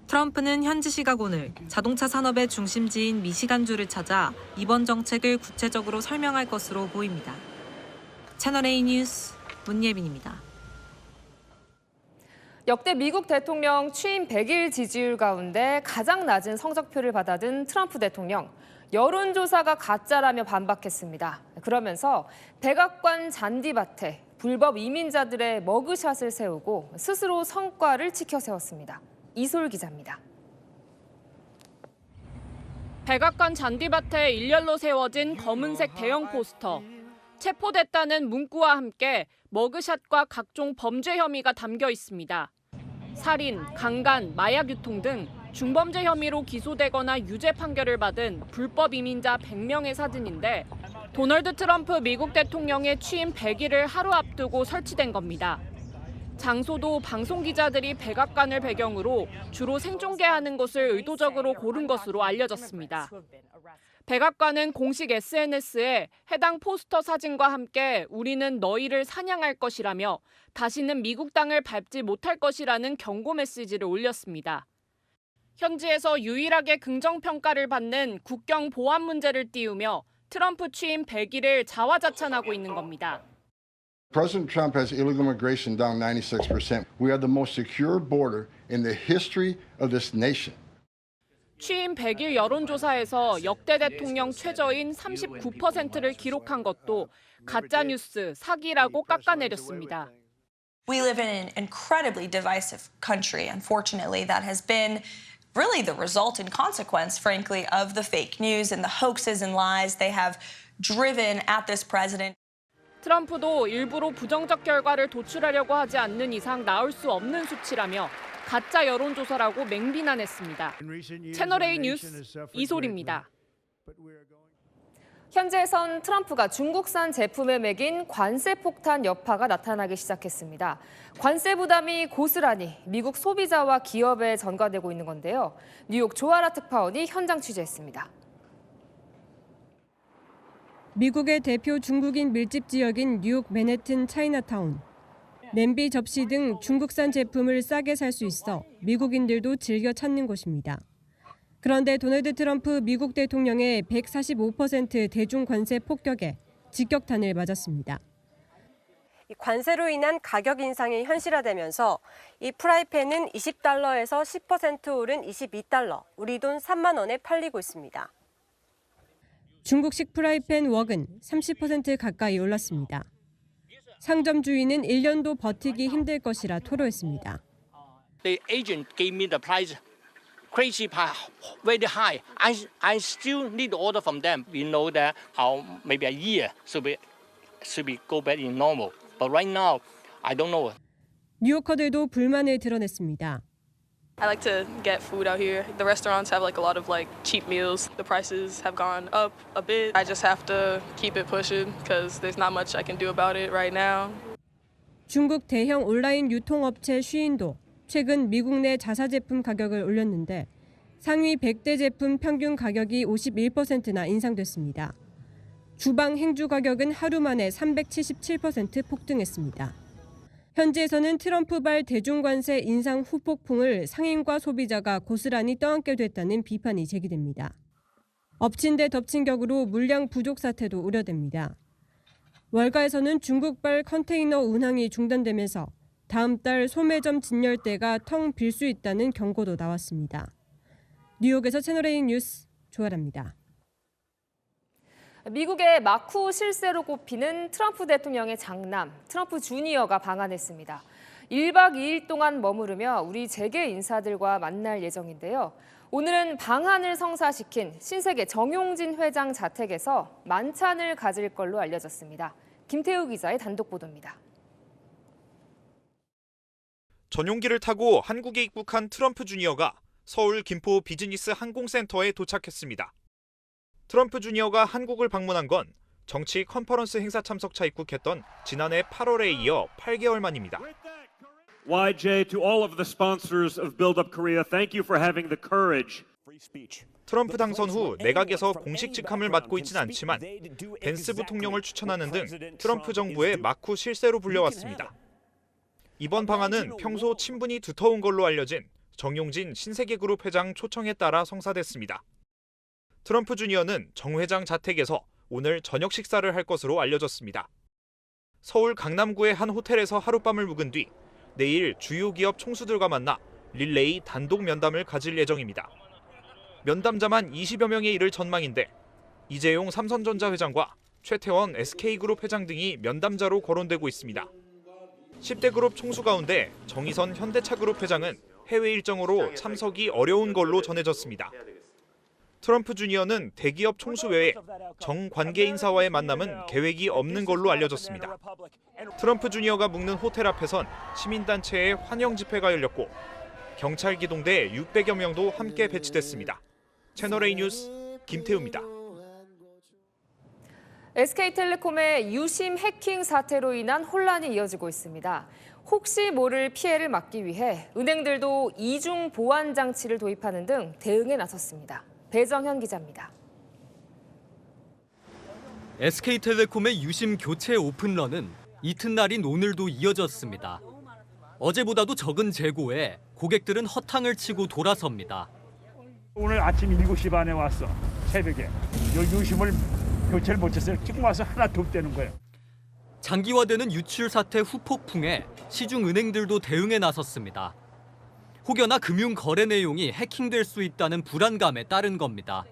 트럼프는 현지 시각 오늘 자동차 산업의 중심지인 미시간주를 찾아 이번 정책을 구체적으로 설명할 것으로 보입니다. 채널A 뉴스 문예빈입니다. 역대 미국 대통령 취임 100일 지지율 가운데 가장 낮은 성적표를 받아든 트럼프 대통령. 여론조사가 가짜라며 반박했습니다. 그러면서 백악관 잔디밭에 불법 이민자들의 머그샷을 세우고 스스로 성과를 치켜 세웠습니다. 이솔 기자입니다. 백악관 잔디밭에 일렬로 세워진 검은색 대형 포스터. 체포됐다는 문구와 함께 머그샷과 각종 범죄 혐의가 담겨 있습니다. 살인, 강간, 마약 유통 등 중범죄 혐의로 기소되거나 유죄 판결을 받은 불법 이민자 100명의 사진인데 도널드 트럼프 미국 대통령의 취임 100일을 하루 앞두고 설치된 겁니다. 장소도 방송 기자들이 백악관을 배경으로 주로 생중계하는 곳을 의도적으로 고른 것으로 알려졌습니다. 백악관은 공식 SNS에 해당 포스터 사진과 함께 우리는 너희를 사냥할 것이라며 다시는 미국 땅을 밟지 못할 것이라는 경고 메시지를 올렸습니다. 현지에서 유일하게 긍정평가를 받는 국경 보안 문제를 띄우며 트럼프 취임 100일을 자화자찬하고 있는 겁니다. President Trump has illegal immigration down 96%. We are the most secure border in the history of this nation. 취임 100일 여론조사에서 역대 대통령 최저인 39%를 기록한 것도 가짜뉴스, 사기라고 깎아내렸습니다. We live in an incredibly divisive country. Unfortunately, that has been really the result and consequence, frankly, of the fake news and the hoaxes and lies they have driven at this president. 트럼프도 일부러 부정적 결과를 도출하려고 하지 않는 이상 나올 수 없는 수치라며 가짜 여론조사라고 맹비난했습니다. 채널A 뉴스 이소리입니다. 현재선 트럼프가 중국산 제품에 매긴 관세 폭탄 여파가 나타나기 시작했습니다. 관세 부담이 고스란히 미국 소비자와 기업에 전가되고 있는 건데요. 뉴욕 조아라 특파원이 현장 취재했습니다. 미국의 대표 중국인 밀집 지역인 뉴욕 맨해튼 차이나타운. 냄비, 접시 등 중국산 제품을 싸게 살 수 있어 미국인들도 즐겨 찾는 곳입니다. 그런데 도널드 트럼프 미국 대통령의 145% 대중 관세 폭격에 직격탄을 맞았습니다. 관세로 인한 가격 인상이 현실화되면서 이 프라이팬은 $20에서 10% 오른 $22, 우리 돈 3만 원에 팔리고 있습니다. 중국식 프라이팬 웍은 30% 가까이 올랐습니다. 상점 주인은 1년도 버티기 힘들 것이라 토로했습니다. The agent gave me the price crazy very high. I still need to order from them. We know that how maybe a year should be go back in normal. But right now, I don't know. 뉴요커들도 불만을 드러냈습니다. I like to get food out here. The restaurants have like a lot of like cheap meals. The prices have gone up a bit. I just have to keep it pushing because there's not much I can do about it right now. 중국 대형 온라인 유통업체 쉬인도 최근 미국 내 자사 제품 가격을 올렸는데 상위 100대 제품 평균 가격이 51%나 인상됐습니다. 주방 행주 가격은 하루 만에 377% 폭등했습니다. 현지에서는 트럼프발 대중관세 인상 후폭풍을 상인과 소비자가 고스란히 떠안게 됐다는 비판이 제기됩니다. 엎친 데 덮친 격으로 물량 부족 사태도 우려됩니다. 월가에서는 중국발 컨테이너 운항이 중단되면서 다음 달 소매점 진열대가 텅 빌 수 있다는 경고도 나왔습니다. 뉴욕에서 채널A 뉴스 조아라입니다. 미국의 마쿠 실세로 꼽히는 트럼프 대통령의 장남, 트럼프 주니어가 방한했습니다. 1박 2일 동안 머무르며 우리 재계 인사들과 만날 예정인데요. 오늘은 방한을 성사시킨 신세계 정용진 회장 자택에서 만찬을 가질 걸로 알려졌습니다. 김태우 기자의 단독 보도입니다. 전용기를 타고 한국에 입국한 트럼프 주니어가 서울 김포 비즈니스 항공센터에 도착했습니다. 트럼프 주니어가 한국을 방문한 건 정치 컨퍼런스 행사 참석차 입국했던 지난해 8월에 이어 8개월 만입니다. YJ, to all of the sponsors of Build Up Korea, thank you for having the courage. 트럼프 당선 후 내각에서 공식 직함을 맡고 있지는 않지만 벤스 부통령을 추천하는 등 트럼프 정부의 마쿠 실세로 불려왔습니다. 이번 방안은 평소 친분이 두터운 걸로 알려진 정용진 신세계그룹 회장 초청에 따라 성사됐습니다. 트럼프 주니어는 정 회장 자택에서 오늘 저녁 식사를 할 것으로 알려졌습니다. 서울 강남구의 한 호텔에서 하룻밤을 묵은 뒤 내일 주요 기업 총수들과 만나 릴레이 단독 면담을 가질 예정입니다. 면담자만 20여 명에 이를 전망인데 이재용 삼성전자 회장과 최태원 SK그룹 회장 등이 면담자로 거론되고 있습니다. 10대 그룹 총수 가운데 정의선 현대차그룹 회장은 해외 일정으로 참석이 어려운 걸로 전해졌습니다. 트럼프 주니어는 대기업 총수 외에 정관계 인사와의 만남은 계획이 없는 걸로 알려졌습니다. 트럼프 주니어가 묵는 호텔 앞에선 시민단체의 환영 집회가 열렸고 경찰 기동대 600여 명도 함께 배치됐습니다. 채널A 뉴스 김태우입니다. SK텔레콤의 유심 해킹 사태로 인한 혼란이 이어지고 있습니다. 혹시 모를 피해를 막기 위해 은행들도 이중 보안 장치를 도입하는 등 대응에 나섰습니다. 배정현 기자입니다. SK텔레콤의 유심 교체 오픈런은 이튿날인 오늘도 이어졌습니다. 어제보다도 적은 재고에 고객들은 허탕을 치고 돌아섭니다. 오늘 아침 7시 반에 왔어. 새벽에. 요 유심을 교체를 못했어요. 지금 와서 하나도 없다는 거예요. 장기화되는 유출 사태 후폭풍에 시중 은행들도 대응에 나섰습니다. 혹여나 금융 거래 내용이 해킹될 수 있다는 불안감에 따른 겁니다.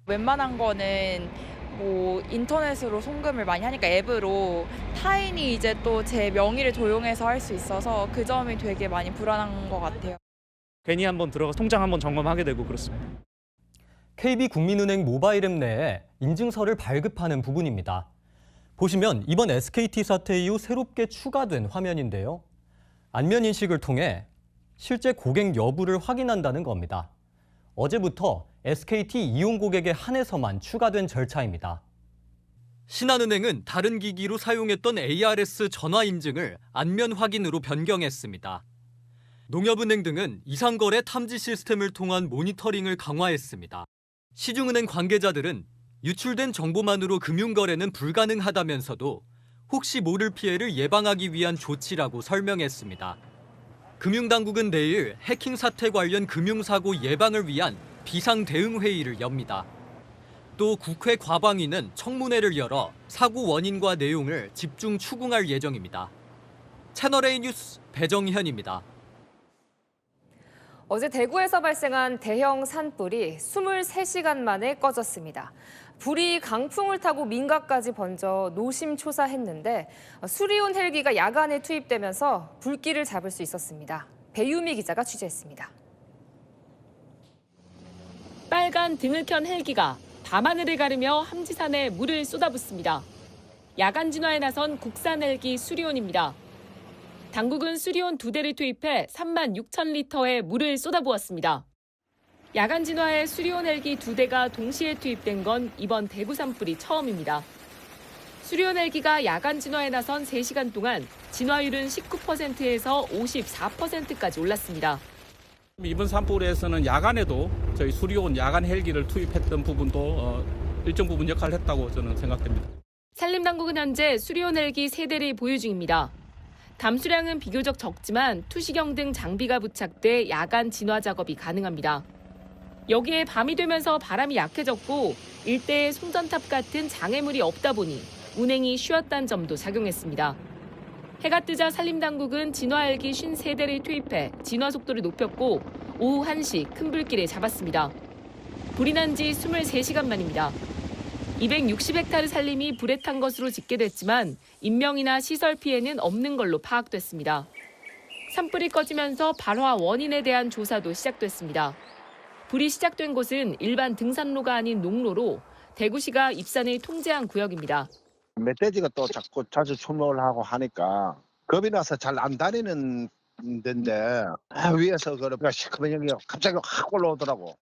웬만한 거는 뭐 인터넷으로 송금을 많이 하니까 앱으로 타인이 이제 또 제 명의를 도용해서 할 수 있어서 그 점이 되게 많이 불안한 것 같아요. 괜히 한번 들어가서 통장 한번 점검하게 되고 그렇습니다. KB국민은행 모바일 앱 내에 인증서를 발급하는 부분입니다. 보시면 이번 SKT 사태 이후 새롭게 추가된 화면인데요. 안면 인식을 통해 실제 고객 여부를 확인한다는 겁니다. 어제부터 SKT 이용 고객에 한해서만 추가된 절차입니다. 신한은행은 다른 기기로 사용했던 ARS 전화 인증을 안면 확인으로 변경했습니다. 농협은행 등은 이상거래 탐지 시스템을 통한 모니터링을 강화했습니다. 시중은행 관계자들은 유출된 정보만으로 금융거래는 불가능하다면서도 혹시 모를 피해를 예방하기 위한 조치라고 설명했습니다. 금융당국은 내일 해킹 사태 관련 금융사고 예방을 위한 비상대응회의를 엽니다. 또 국회 과방위는 청문회를 열어 사고 원인과 내용을 집중 추궁할 예정입니다. 채널A 뉴스 배정현입니다. 어제 대구에서 발생한 대형 산불이 23시간 만에 꺼졌습니다. 불이 강풍을 타고 민가까지 번져 노심초사했는데 수리온 헬기가 야간에 투입되면서 불길을 잡을 수 있었습니다. 배유미 기자가 취재했습니다. 빨간 등을 켠 헬기가 밤하늘을 가르며 함지산에 물을 쏟아붓습니다. 야간 진화에 나선 국산 헬기 수리온입니다. 당국은 수리온 2대를 투입해 3만 6천 리터의 물을 쏟아부었습니다. 야간 진화에 수리온 헬기 2대가 동시에 투입된 건 이번 대구 산불이 처음입니다. 수리온 헬기가 야간 진화에 나선 3시간 동안 진화율은 19%에서 54%까지 올랐습니다. 이번 산불에서는 야간에도 저희 수리온 야간 헬기를 투입했던 부분도 일정 부분 역할을 했다고 저는 생각됩니다. 산림당국은 현재 수리온 헬기 3대를 보유 중입니다. 담수량은 비교적 적지만 투시경 등 장비가 부착돼 야간 진화 작업이 가능합니다. 여기에 밤이 되면서 바람이 약해졌고 일대에 송전탑 같은 장애물이 없다 보니 운행이 쉬웠다는 점도 작용했습니다. 해가 뜨자 산림당국은 진화 헬기 53대를 투입해 진화 속도를 높였고 오후 1시 큰 불길을 잡았습니다. 불이 난 지 23시간 만입니다. 260헥타르 산림이 불에 탄 것으로 집계됐지만 인명이나 시설 피해는 없는 걸로 파악됐습니다. 산불이 꺼지면서 발화 원인에 대한 조사도 시작됐습니다. 불이 시작된 곳은 일반 등산로가 아닌 농로로 대구시가 입산을 통제한 구역입니다. 멧돼지가 또 자주 출몰을 하고 하니까 겁이 나서 잘 안 다니는 데인데 위에서 그러니까 시커먼 연기가 갑자기 확 올라오더라고.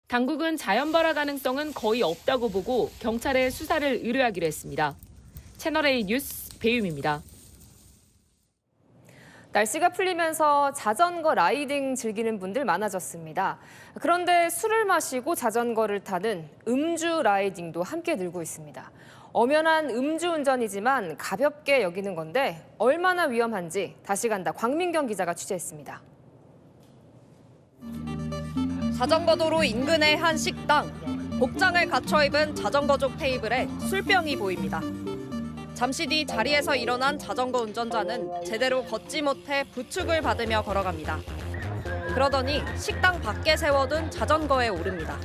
당국은 자연발화 가능성은 거의 없다고 보고 경찰에 수사를 의뢰하기로 했습니다. 채널A 뉴스 배유미입니다. 날씨가 풀리면서 자전거 라이딩 즐기는 분들 많아졌습니다. 그런데 술을 마시고 자전거를 타는 음주 라이딩도 함께 늘고 있습니다. 엄연한 음주운전이지만 가볍게 여기는 건데 얼마나 위험한지 다시 간다 광민경 기자가 취재했습니다. 자전거도로 인근의 한 식당. 복장을 갖춰 입은 자전거족 테이블에 술병이 보입니다. 잠시 뒤 자리에서 일어난 자전거 운전자는 제대로 걷지 못해 부축을 받으며 걸어갑니다. 그러더니 식당 밖에 세워둔 자전거에 오릅니다.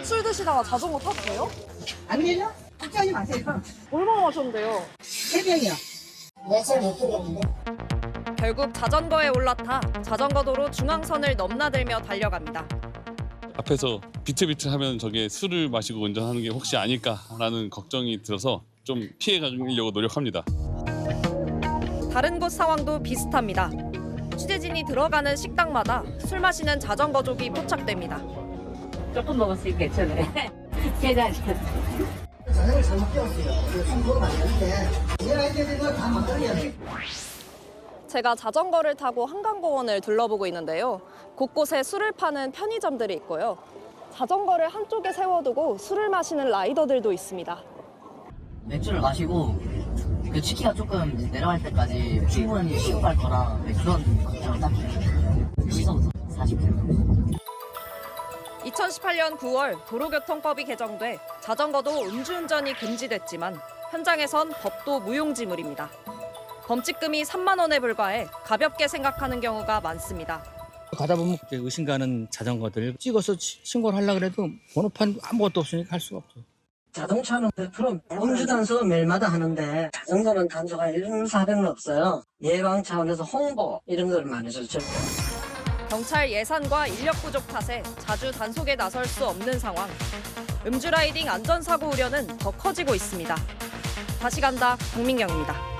술 드시다가 자전거 타도 돼요? 아니요. 걱정하지 마세요. 얼마나 마셨는데요? 3병이요. 몇살 못 들었는데. 결국 자전거에 올라타 자전거도로 중앙선을 넘나들며 달려갑니다. 앞에서 비틀비틀하면 저게 술을 마시고 운전하는 게 혹시 아닐까라는 걱정이 들어서 좀 피해 가려고 노력합니다. 다른 곳 상황도 비슷합니다. 취재진이 들어가는 식당마다 술 마시는 자전거족이 포착됩니다. 조금 먹었으니까 괜찮네. 계산 자전거 잘못 뛰었어요. 술 먹으면 안 되는데 내가 이제 이거 다 막걸리야. 제가 자전거를 타고 한강공원을 둘러보고 있는데요. 곳곳에 술을 파는 편의점들이 있고요. 자전거를 한쪽에 세워두고 술을 마시는 라이더들도 있습니다. 맥주를 마시고 그 치키가 조금 내려갈 때까지 충분히 식어갈 거라 그런 걱정을 딱 해요. 시서부터 40km. 2018년 9월 도로교통법이 개정돼 자전거도 음주운전이 금지됐지만 현장에선 법도 무용지물입니다. 범칙금이 3만 원에 불과해 가볍게 생각하는 경우가 많습니다. 가다 보면 의심가는 자전거들 찍어서 신고를 하려고 해도 번호판 아무것도 없으니까 할 수가 없죠. 자동차는 100% 음주 단속 매일마다 하는데 자전거는 단속할 이런 사례는 없어요. 예방 차원에서 홍보 이런 걸 많이 좋죠. 경찰 예산과 인력 부족 탓에 자주 단속에 나설 수 없는 상황. 음주 라이딩 안전사고 우려는 더 커지고 있습니다. 다시 간다 박민경입니다.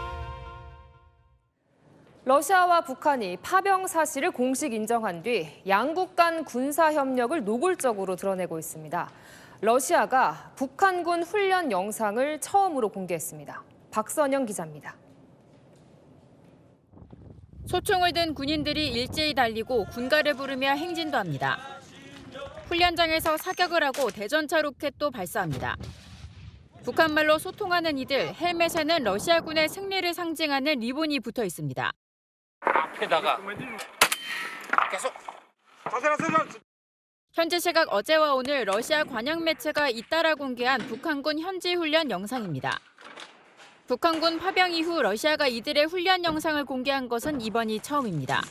러시아와 북한이 파병 사실을 공식 인정한 뒤 양국 간 군사 협력을 노골적으로 드러내고 있습니다. 러시아가 북한군 훈련 영상을 처음으로 공개했습니다. 박선영 기자입니다. 소총을 든 군인들이 일제히 달리고 군가를 부르며 행진도 합니다. 훈련장에서 사격을 하고 대전차 로켓도 발사합니다. 북한말로 소통하는 이들 헬멧에는 러시아군의 승리를 상징하는 리본이 붙어 있습니다. 앞에다가 계속 현지 시각 어제와 오늘 러시아 관영 매체가 잇따라 공개한 북한군 현지 훈련 영상입니다. 북한군 파병 이후 러시아가 이들의 훈련 영상을 공개한 것은 이번이 처음입니다.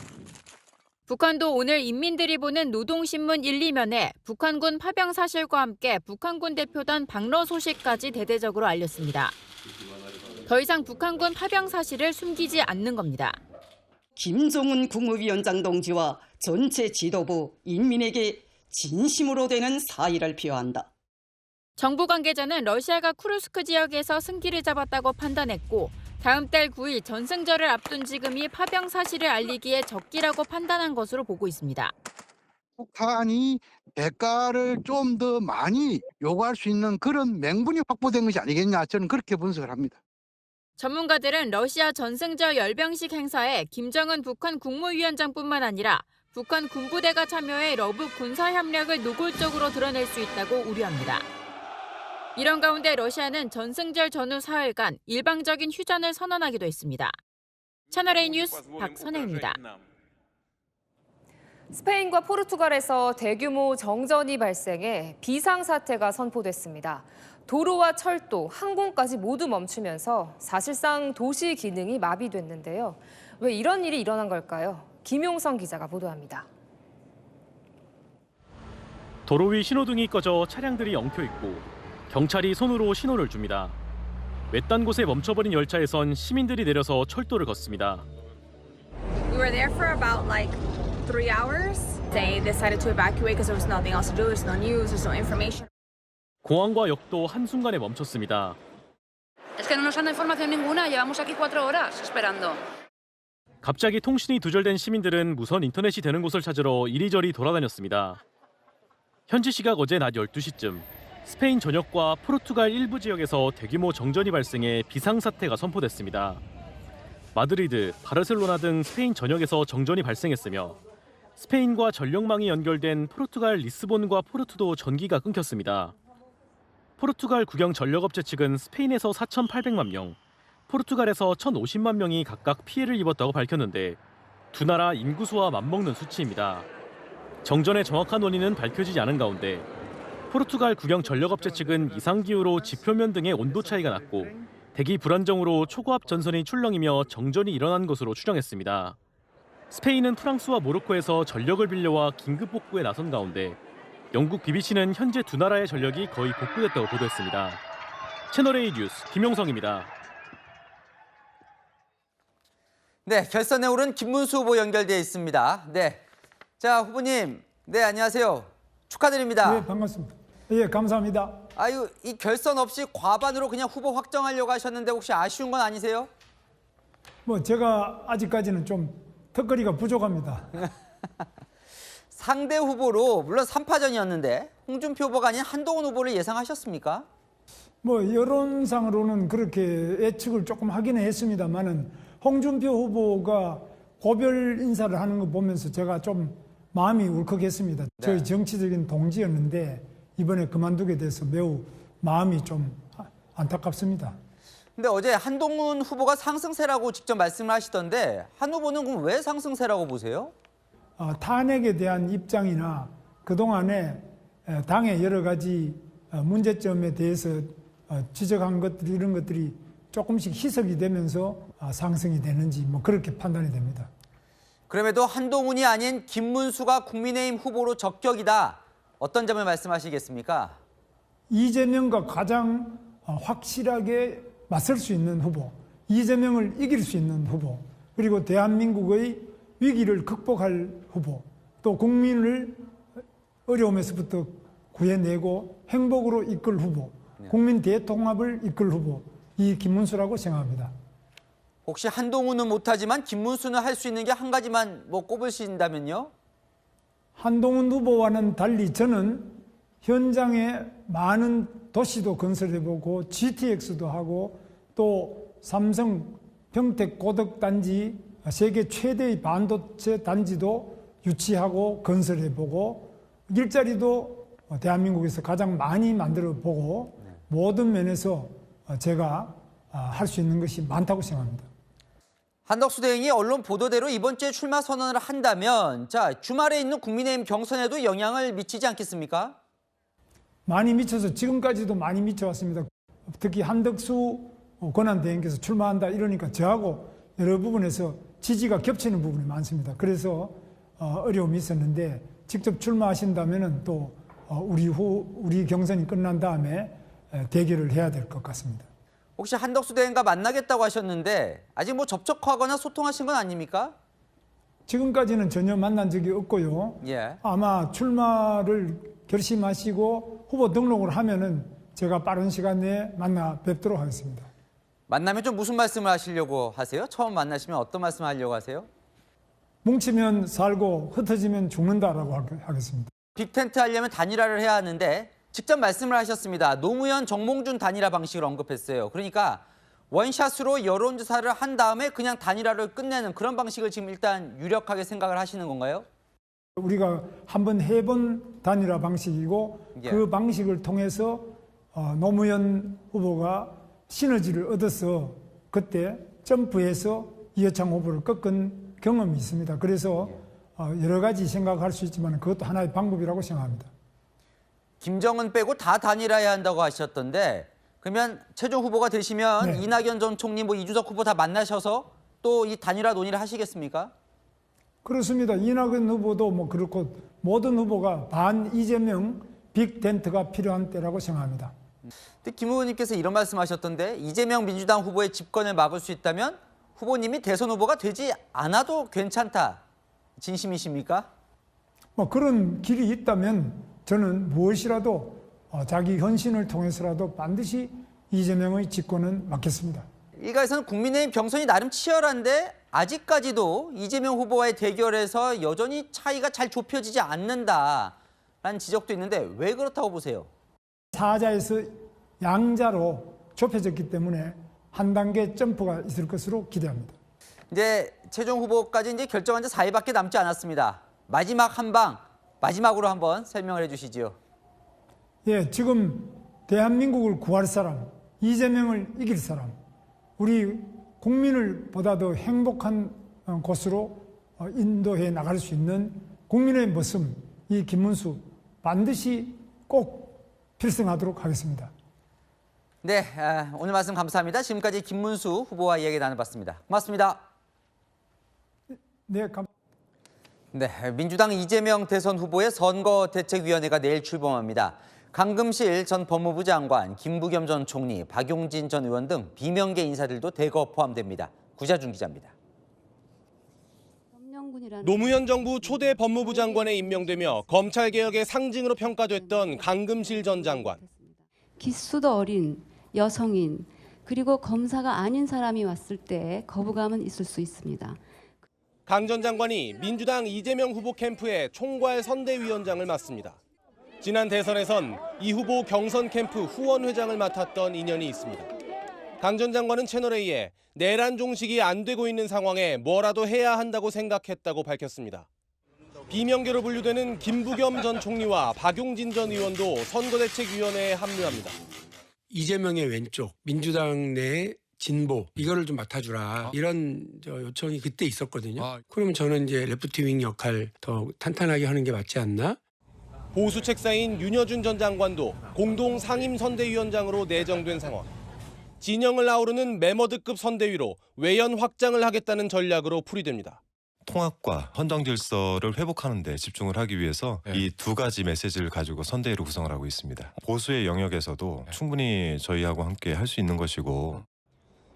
북한도 오늘 인민들이 보는 노동신문 1, 2면에 북한군 파병 사실과 함께 북한군 대표단 방러 소식까지 대대적으로 알렸습니다. 더 이상 북한군 파병 사실을 숨기지 않는 겁니다. 김정은 국무위원장 동지와 전체 지도부, 인민에게 진심으로 되는 사의를 표한다. 정부 관계자는 러시아가 쿠르스크 지역에서 승기를 잡았다고 판단했고 다음 달 9일 전승절을 앞둔 지금이 파병 사실을 알리기에 적기라고 판단한 것으로 보고 있습니다. 북한이 대가를 좀 더 많이 요구할 수 있는 그런 명분이 확보된 것이 아니겠냐, 저는 그렇게 분석을 합니다. 전문가들은 러시아 전승절 열병식 행사에 김정은 북한 국무위원장뿐만 아니라 북한 군부대가 참여해 러브 군사협력을 노골적으로 드러낼 수 있다고 우려합니다. 이런 가운데 러시아는 전승절 전후 사흘간 일방적인 휴전을 선언하기도 했습니다. 채널A 뉴스 박선혜입니다. 스페인과 포르투갈에서 대규모 정전이 발생해 비상사태가 선포됐습니다. 도로와 철도, 항공까지 모두 멈추면서 사실상 도시 기능이 마비됐는데요. 왜 이런 일이 일어난 걸까요? 김용성 기자가 보도합니다. 도로 위 신호등이 꺼져 차량들이 엉켜 있고 경찰이 손으로 신호를 줍니다. 외딴 곳에 멈춰버린 열차에선 시민들이 내려서 철도를 걷습니다. We were there for about 3 hours. They decided to evacuate because there was nothing else to do. There's no news, there's no information. 공항과 역도 한순간에 멈췄습니다. Es que no nos han dado información ninguna. Llevamos aquí 4 horas esperando. 갑자기 통신이 두절된 시민들은 무선 인터넷이 되는 곳을 찾으러 이리저리 돌아다녔습니다. 현지 시각 어제 낮 12시쯤 스페인 전역과 포르투갈 일부 지역에서 대규모 정전이 발생해 비상사태가 선포됐습니다. 마드리드, 바르셀로나 등 스페인 전역에서 정전이 발생했으며 스페인과 전력망이 연결된 포르투갈 리스본과 포르투도 전기가 끊겼습니다. 포르투갈 국영 전력업체 측은 스페인에서 4,800만 명, 포르투갈에서 1,050만 명이 각각 피해를 입었다고 밝혔는데 두 나라 인구수와 맞먹는 수치입니다. 정전의 정확한 원인은 밝혀지지 않은 가운데 포르투갈 국영 전력업체 측은 이상기후로 지표면 등의 온도 차이가 났고 대기 불안정으로 초고압 전선이 출렁이며 정전이 일어난 것으로 추정했습니다. 스페인은 프랑스와 모로코에서 전력을 빌려와 긴급 복구에 나선 가운데 영국 BBC는 현재 두 나라의 전력이 거의 복구됐다고 보도했습니다. 채널A 뉴스 김용성입니다. 네, 결선에 오른 김문수 후보 연결되어 있습니다. 네, 자 후보님, 네 안녕하세요. 축하드립니다. 네, 반갑습니다. 예, 감사합니다. 아유, 이 결선 없이 과반으로 그냥 후보 확정하려고 하셨는데 혹시 아쉬운 건 아니세요? 뭐 제가 아직까지는 좀 턱걸이가 부족합니다. 상대 후보로 물론 3파전이었는데 홍준표 후보가 아닌 한동훈 후보를 예상하셨습니까? 뭐 여론상으로는 그렇게 예측을 조금 하기는 했습니다만은 홍준표 후보가 고별 인사를 하는 거 보면서 제가 좀 마음이 울컥했습니다. 네. 저희 정치적인 동지였는데 이번에 그만두게 돼서 매우 마음이 좀 안타깝습니다. 근데 어제 한동훈 후보가 상승세라고 직접 말씀을 하시던데 한 후보는 그럼 왜 상승세라고 보세요? 탄핵에 대한 입장이나 그동안에 당의 여러 가지 문제점에 대해서 지적한 것들 이런 것들이 조금씩 희석이 되면서 상승이 되는지 뭐 그렇게 판단이 됩니다. 그럼에도 한동훈이 아닌 김문수가 국민의힘 후보로 적격이다. 어떤 점을 말씀하시겠습니까? 이재명과 가장 확실하게 맞설 수 있는 후보, 이재명을 이길 수 있는 후보, 그리고 대한민국의 위기를 극복할 후보, 또 국민을 어려움에서부터 구해내고 행복으로 이끌 후보, 국민 대통합을 이끌 후보, 이 김문수라고 생각합니다. 혹시 한동훈은 못하지만 김문수는 할 수 있는 게 한 가지만 뭐 꼽으신다면요? 한동훈 후보와는 달리 저는 현장에 많은 도시도 건설해보고 GTX도 하고 또 삼성 평택 고덕단지 세계 최대의 반도체 단지도 유치하고 건설해보고 일자리도 대한민국에서 가장 많이 만들어보고 모든 면에서 제가 할 수 있는 것이 많다고 생각합니다. 한덕수 대행이 언론 보도대로 이번 주에 출마 선언을 한다면 주말에 있는 국민의힘 경선에도 영향을 미치지 않겠습니까? 많이 미쳐서 지금까지도 많이 미쳐왔습니다. 특히 한덕수 권한대행께서 출마한다 이러니까 저하고 여러 부분에서 지지가 겹치는 부분이 많습니다. 그래서 어려움이 있었는데 직접 출마하신다면 또 우리 경선이 끝난 다음에 대결을 해야 될 것 같습니다. 혹시 한덕수 대행과 만나겠다고 하셨는데 아직 뭐 접촉하거나 소통하신 건 아닙니까? 지금까지는 전혀 만난 적이 없고요. 예. 아마 출마를 결심하시고 후보 등록을 하면은 제가 빠른 시간 내에 만나 뵙도록 하겠습니다. 만나면 좀 무슨 말씀을 하시려고 하세요? 처음 만나시면 어떤 말씀을 하려고 하세요? 뭉치면 살고 흩어지면 죽는다라고 하겠습니다. 빅텐트 하려면 단일화를 해야 하는데 직접 말씀을 하셨습니다. 노무현, 정몽준 단일화 방식을 언급했어요. 그러니까 원샷으로 여론조사를 한 다음에 그냥 단일화를 끝내는 그런 방식을 지금 일단 유력하게 생각을 하시는 건가요? 우리가 한번 해본 단일화 방식이고 예. 그 방식을 통해서 노무현 후보가 시너지를 얻어서 그때 점프해서 이해창 후보를 꺾은 경험이 있습니다. 그래서 여러 가지 생각할 수 있지만 그것도 하나의 방법이라고 생각합니다. 김정은 빼고 다 단일화해야 한다고 하셨던데 그러면 최종 후보가 되시면 네. 이낙연 전 총리, 이준석 후보 다 만나셔서 또 이 단일화 논의를 하시겠습니까? 그렇습니다. 이낙연 후보도 뭐 그렇고 모든 후보가 반 이재명 빅텐트가 필요한 때라고 생각합니다. 근데 김 후보님께서 이런 말씀하셨던데 이재명 민주당 후보의 집권을 막을 수 있다면 후보님이 대선 후보가 되지 않아도 괜찮다. 진심이십니까? 뭐 그런 길이 있다면 저는 무엇이라도 자기 헌신을 통해서라도 반드시 이재명의 집권은 막겠습니다. 일각에서는 국민의힘 경선이 나름 치열한데 아직까지도 이재명 후보와의 대결에서 여전히 차이가 잘 좁혀지지 않는다라는 지적도 있는데 왜 그렇다고 보세요? 사자에서 양자로 좁혀졌기 때문에 한 단계 점프가 있을 것으로 기대합니다. 이제 최종 후보까지 이제 결정한 지 4일밖에 남지 않았습니다. 마지막 한 방, 마지막으로 한번 설명을 해주시지요. 예, 지금 대한민국을 구할 사람, 이재명을 이길 사람, 우리 국민을 보다 더 행복한 곳으로 인도해 나갈 수 있는 국민의 모습, 이 김문수 반드시 꼭 필승하도록 하겠습니다. 네, 오늘 말씀 감사합니다. 지금까지 김문수 후보와 이야기 나눠봤습니다. 고맙습니다. 네, 네, 민주당 이재명 대선 후보의 선거대책위원회가 내일 출범합니다. 강금실 전 법무부 장관, 김부겸 전 총리, 박용진 전 의원 등 비명계 인사들도 대거 포함됩니다. 구자준 기자입니다. 노무현 정부 초대 법무부 장관에 임명되며 검찰개혁의 상징으로 평가됐던 강금실 전 장관. 기수도 어린 여성인 그리고 검사가 아닌 사람이 왔을 때 거부감은 있을 수 있습니다. 강 전 장관이 민주당 이재명 후보 캠프의 총괄 선대위원장을 맡습니다. 지난 대선에선 이 후보 경선 캠프 후원회장을 맡았던 인연이 있습니다. 강 전 장관은 채널A에 내란 종식이 안 되고 있는 상황에 뭐라도 해야 한다고 생각했다고 밝혔습니다. 비명계로 분류되는 김부겸 전 총리와 박용진 전 의원도 선거대책위원회에 합류합니다. 이재명의 왼쪽, 민주당 내 진보 이거를 좀 맡아주라 이런 요청이 그때 있었거든요. 그러면 저는 이제 레프트윙 역할 더 탄탄하게 하는 게 맞지 않나? 보수 책사인 윤여준 전 장관도 공동 상임 선대위원장으로 내정된 상황. 진영을 아우르는 메머드급 선대위로 외연 확장을 하겠다는 전략으로 풀이됩니다. 통합과 헌정 질서를 회복하는 데 집중을 하기 위해서 이 두 가지 메시지를 가지고 선대위를 구성을 하고 있습니다. 보수의 영역에서도 충분히 저희하고 함께 할 수 있는 것이고.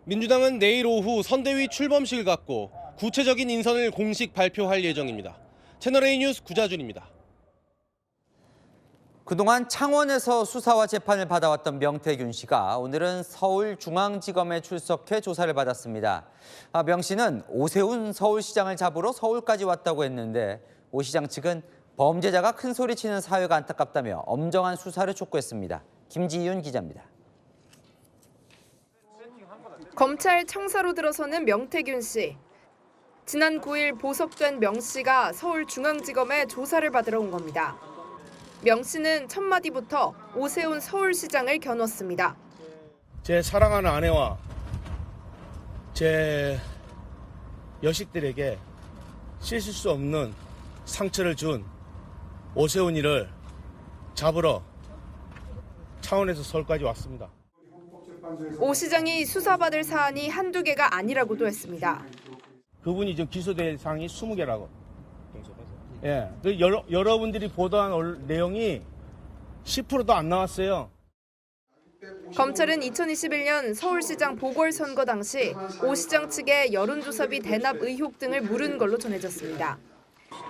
민주당은 내일 오후 선대위 출범식을 갖고 구체적인 인선을 공식 발표할 예정입니다. 채널A 뉴스 구자준입니다. 그동안 창원에서 수사와 재판을 받아왔던 명태균 씨가 오늘은 서울중앙지검에 출석해 조사를 받았습니다. 명 씨는 오세훈 서울시장을 잡으러 서울까지 왔다고 했는데 오 시장 측은 범죄자가 큰 소리치는 사회가 안타깝다며 엄정한 수사를 촉구했습니다. 김지윤 기자입니다. 검찰 청사로 들어서는 명태균 씨. 지난 9일 보석된 명 씨가 서울중앙지검에 조사를 받으러 온 겁니다. 명 씨는 첫 마디부터 오세훈 서울시장을 겨눴습니다. 제 사랑하는 아내와 제 여식들에게 씻을 수 없는 상처를 준 오세훈이를 잡으러 창원에서 서울까지 왔습니다. 오 시장이 수사받을 사안이 한두 개가 아니라고도 했습니다. 그분이 지금 기소될 사항이 20개라고. 예, 여러분들이 보도한 내용이 10%도 안 나왔어요. 검찰은 2021년 서울시장 보궐선거 당시 오 시장 측에 여론조사비 대납 의혹 등을 물은 걸로 전해졌습니다.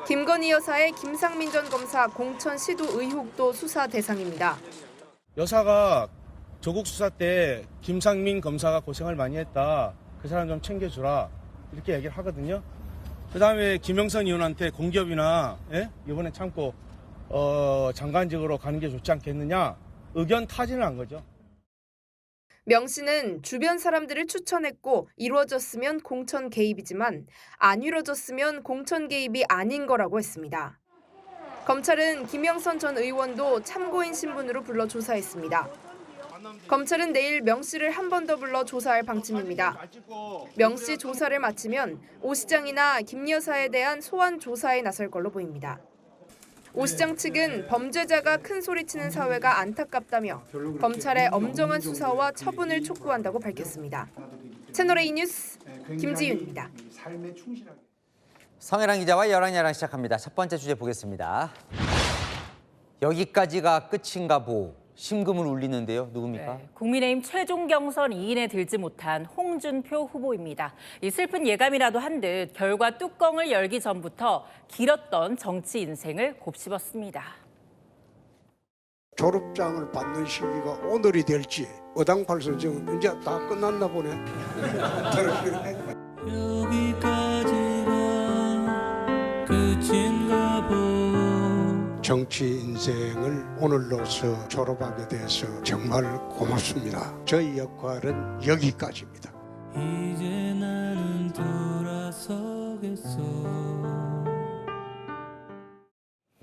김건희 여사의 김상민 전 검사 공천 시도 의혹도 수사 대상입니다. 여사가 조국 수사 때 김상민 검사가 고생을 많이 했다. 그 사람 좀 챙겨주라. 이렇게 얘기를 하거든요. 그다음에 김영선 의원한테 공기업이나 이번에 참고 장관직으로 가는 게 좋지 않겠느냐 의견 타진을 한 거죠. 명 씨는 주변 사람들을 추천했고 이루어졌으면 공천 개입이지만 안 이루어졌으면 공천 개입이 아닌 거라고 했습니다. 검찰은 김영선 전 의원도 참고인 신분으로 불러 조사했습니다. 검찰은 내일 명 씨를 한 번 더 불러 조사할 방침입니다. 명 씨 조사를 마치면 오 시장이나 김 여사에 대한 소환 조사에 나설 걸로 보입니다. 오 시장 측은 범죄자가 큰 소리치는 사회가 안타깝다며 검찰의 엄정한 수사와 처분을 촉구한다고 밝혔습니다. 채널A 뉴스 김지윤입니다. 성혜랑 기자와 열왕야랑 시작합니다. 첫 번째 주제 보겠습니다. 여기까지가 끝인가 보. 심금을 울리는데요. 누굽니까? 네, 국민의힘 최종 경선 2인에 들지 못한 홍준표 후보입니다. 이 슬픈 예감이라도 한 듯 결과 뚜껑을 열기 전부터 길었던 정치 인생을 곱씹었습니다. 졸업장을 받는 시기가 오늘이 될지 어당팔서 지금 이제 다 끝났나 보네. 여기까지가 끝인가 보. 정치 인생을 오늘로서 졸업하게 돼서 정말 고맙습니다. 저희 역할은 여기까지입니다. 이제 나는 돌아서겠어.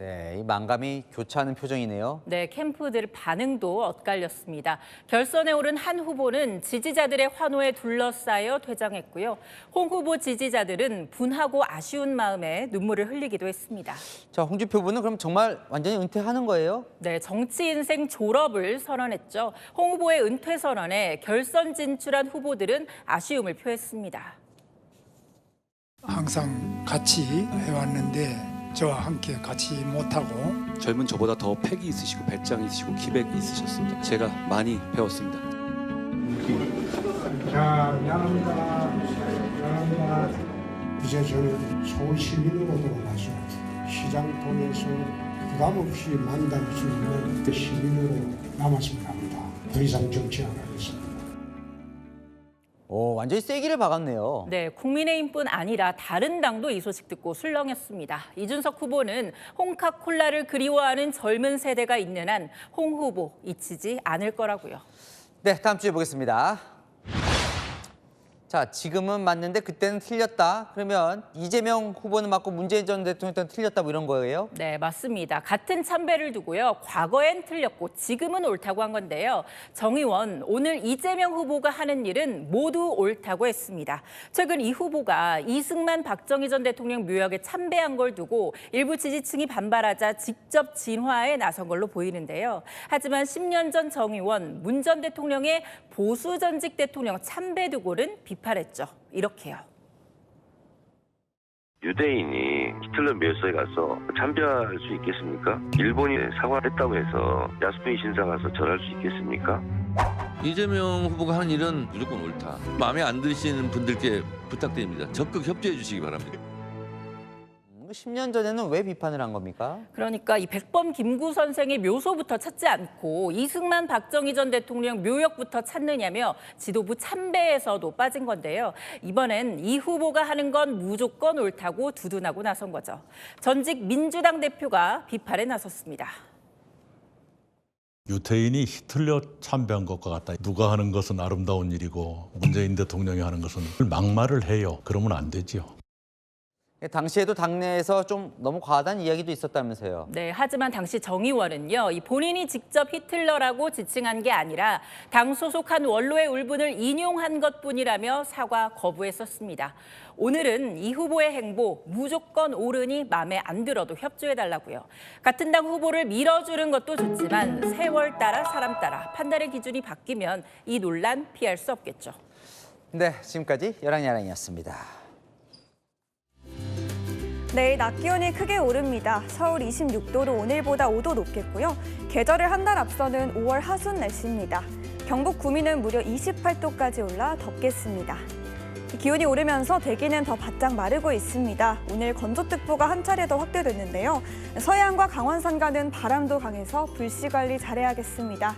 네, 이 만감이 교차하는 표정이네요. 네, 캠프들 반응도 엇갈렸습니다. 결선에 오른 한 후보는 지지자들의 환호에 둘러싸여 퇴장했고요. 홍 후보 지지자들은 분하고 아쉬운 마음에 눈물을 흘리기도 했습니다. 자, 홍준표 후보는 그럼 정말 완전히 은퇴하는 거예요? 네, 정치 인생 졸업을 선언했죠. 홍 후보의 은퇴 선언에 결선 진출한 후보들은 아쉬움을 표했습니다. 항상 같이 해왔는데 저와 함께 같이 못하고 젊은 저보다 더 팩이 있으시고 배짱이 있으시고 기백이 있으셨습니다. 제가 많이 배웠습니다. 자, 미안합니다. 이제 저는 서울 시민으로 돌아가서 시장 통해서 부담 없이 만날 수 있는 그 시민으로 남았으면 합니다. 더 이상 정치 안 하겠습니다. 오, 완전히 세기를 박았네요. 네, 국민의힘뿐 아니라 다른 당도 이 소식 듣고 술렁했습니다. 이준석 후보는 홍카콜라를 그리워하는 젊은 세대가 있는 한 홍 후보 잊히지 않을 거라고요. 네, 다음 주에 보겠습니다. 자, 지금은 맞는데 그때는 틀렸다. 그러면 이재명 후보는 맞고 문재인 전 대통령 때는 틀렸다 뭐 이런 거예요? 네, 맞습니다. 같은 참배를 두고요. 과거엔 틀렸고 지금은 옳다고 한 건데요. 정 의원, 오늘 이재명 후보가 하는 일은 모두 옳다고 했습니다. 최근 이 후보가 이승만 박정희 전 대통령 묘역에 참배한 걸 두고 일부 지지층이 반발하자 직접 진화에 나선 걸로 보이는데요. 하지만 10년 전 정 의원, 문 전 대통령의 보수 전직 대통령 참배 두고는 비판했죠. 이렇게요. 유대인이 히틀러 묘소에 가서 참배할 수 있겠습니까? 일본이 사과했다고 해서 야스쿠니 신사 가서 절할 수 있겠습니까? 이재명 후보가 하는 일은 무조건 옳다. 마음에 안 드시는 분들께 부탁드립니다. 적극 협조해 주시기 바랍니다. 10년 전에는 왜 비판을 한 겁니까? 그러니까 이 백범 김구 선생의 묘소부터 찾지 않고 이승만 박정희 전 대통령 묘역부터 찾느냐며 지도부 참배에서도 빠진 건데요. 이번엔 이 후보가 하는 건 무조건 옳다고 두둔하고 나선 거죠. 전직 민주당 대표가 비판에 나섰습니다. 유태인이 히틀러 참배한 것과 같다. 누가 하는 것은 아름다운 일이고 문재인 대통령이 하는 것은 막말을 해요. 그러면 안 되죠. 당시에도 당내에서 좀 너무 과하다는 이야기도 있었다면서요. 네, 하지만 당시 정 의원은요, 이 본인이 직접 히틀러라고 지칭한 게 아니라 당 소속한 원로의 울분을 인용한 것뿐이라며 사과 거부했었습니다. 오늘은 이 후보의 행보 무조건 옳으니 마음에 안 들어도 협조해달라고요. 같은 당 후보를 밀어주는 것도 좋지만 세월 따라 사람 따라 판단의 기준이 바뀌면 이 논란 피할 수 없겠죠. 네, 지금까지 여랑야랑이었습니다. 내일 낮 기온이 크게 오릅니다. 서울 26도로 오늘보다 5도 높겠고요. 계절을 한 달 앞서는 5월 하순 날씨입니다. 경북 구미는 무려 28도까지 올라 덥겠습니다. 기온이 오르면서 대기는 더 바짝 마르고 있습니다. 오늘 건조특보가 한 차례 더 확대됐는데요. 서해안과 강원 산가는 바람도 강해서 불씨 관리 잘해야겠습니다.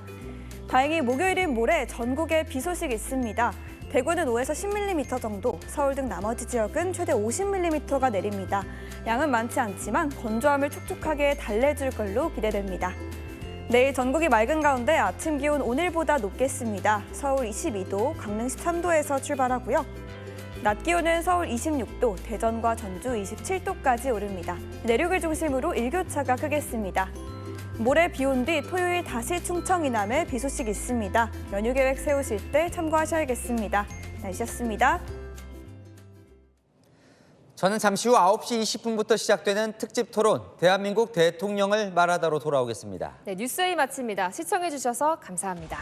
다행히 목요일인 모레 전국에 비 소식 있습니다. 대구는 5에서 10mm 정도, 서울 등 나머지 지역은 최대 50mm가 내립니다. 양은 많지 않지만 건조함을 촉촉하게 달래줄 걸로 기대됩니다. 내일 전국이 맑은 가운데 아침 기온 오늘보다 높겠습니다. 서울 22도, 강릉 13도에서 출발하고요. 낮 기온은 서울 26도, 대전과 전주 27도까지 오릅니다. 내륙을 중심으로 일교차가 크겠습니다. 모레 비 온 뒤 토요일 다시 충청 이남에 비 소식 있습니다. 연휴 계획 세우실 때 참고하셔야겠습니다. 날씨였습니다. 저는 잠시 후 9시 20분부터 시작되는 특집 토론, 대한민국 대통령을 말하다로 돌아오겠습니다. 네, 뉴스웨이 마칩니다. 시청해주셔서 감사합니다.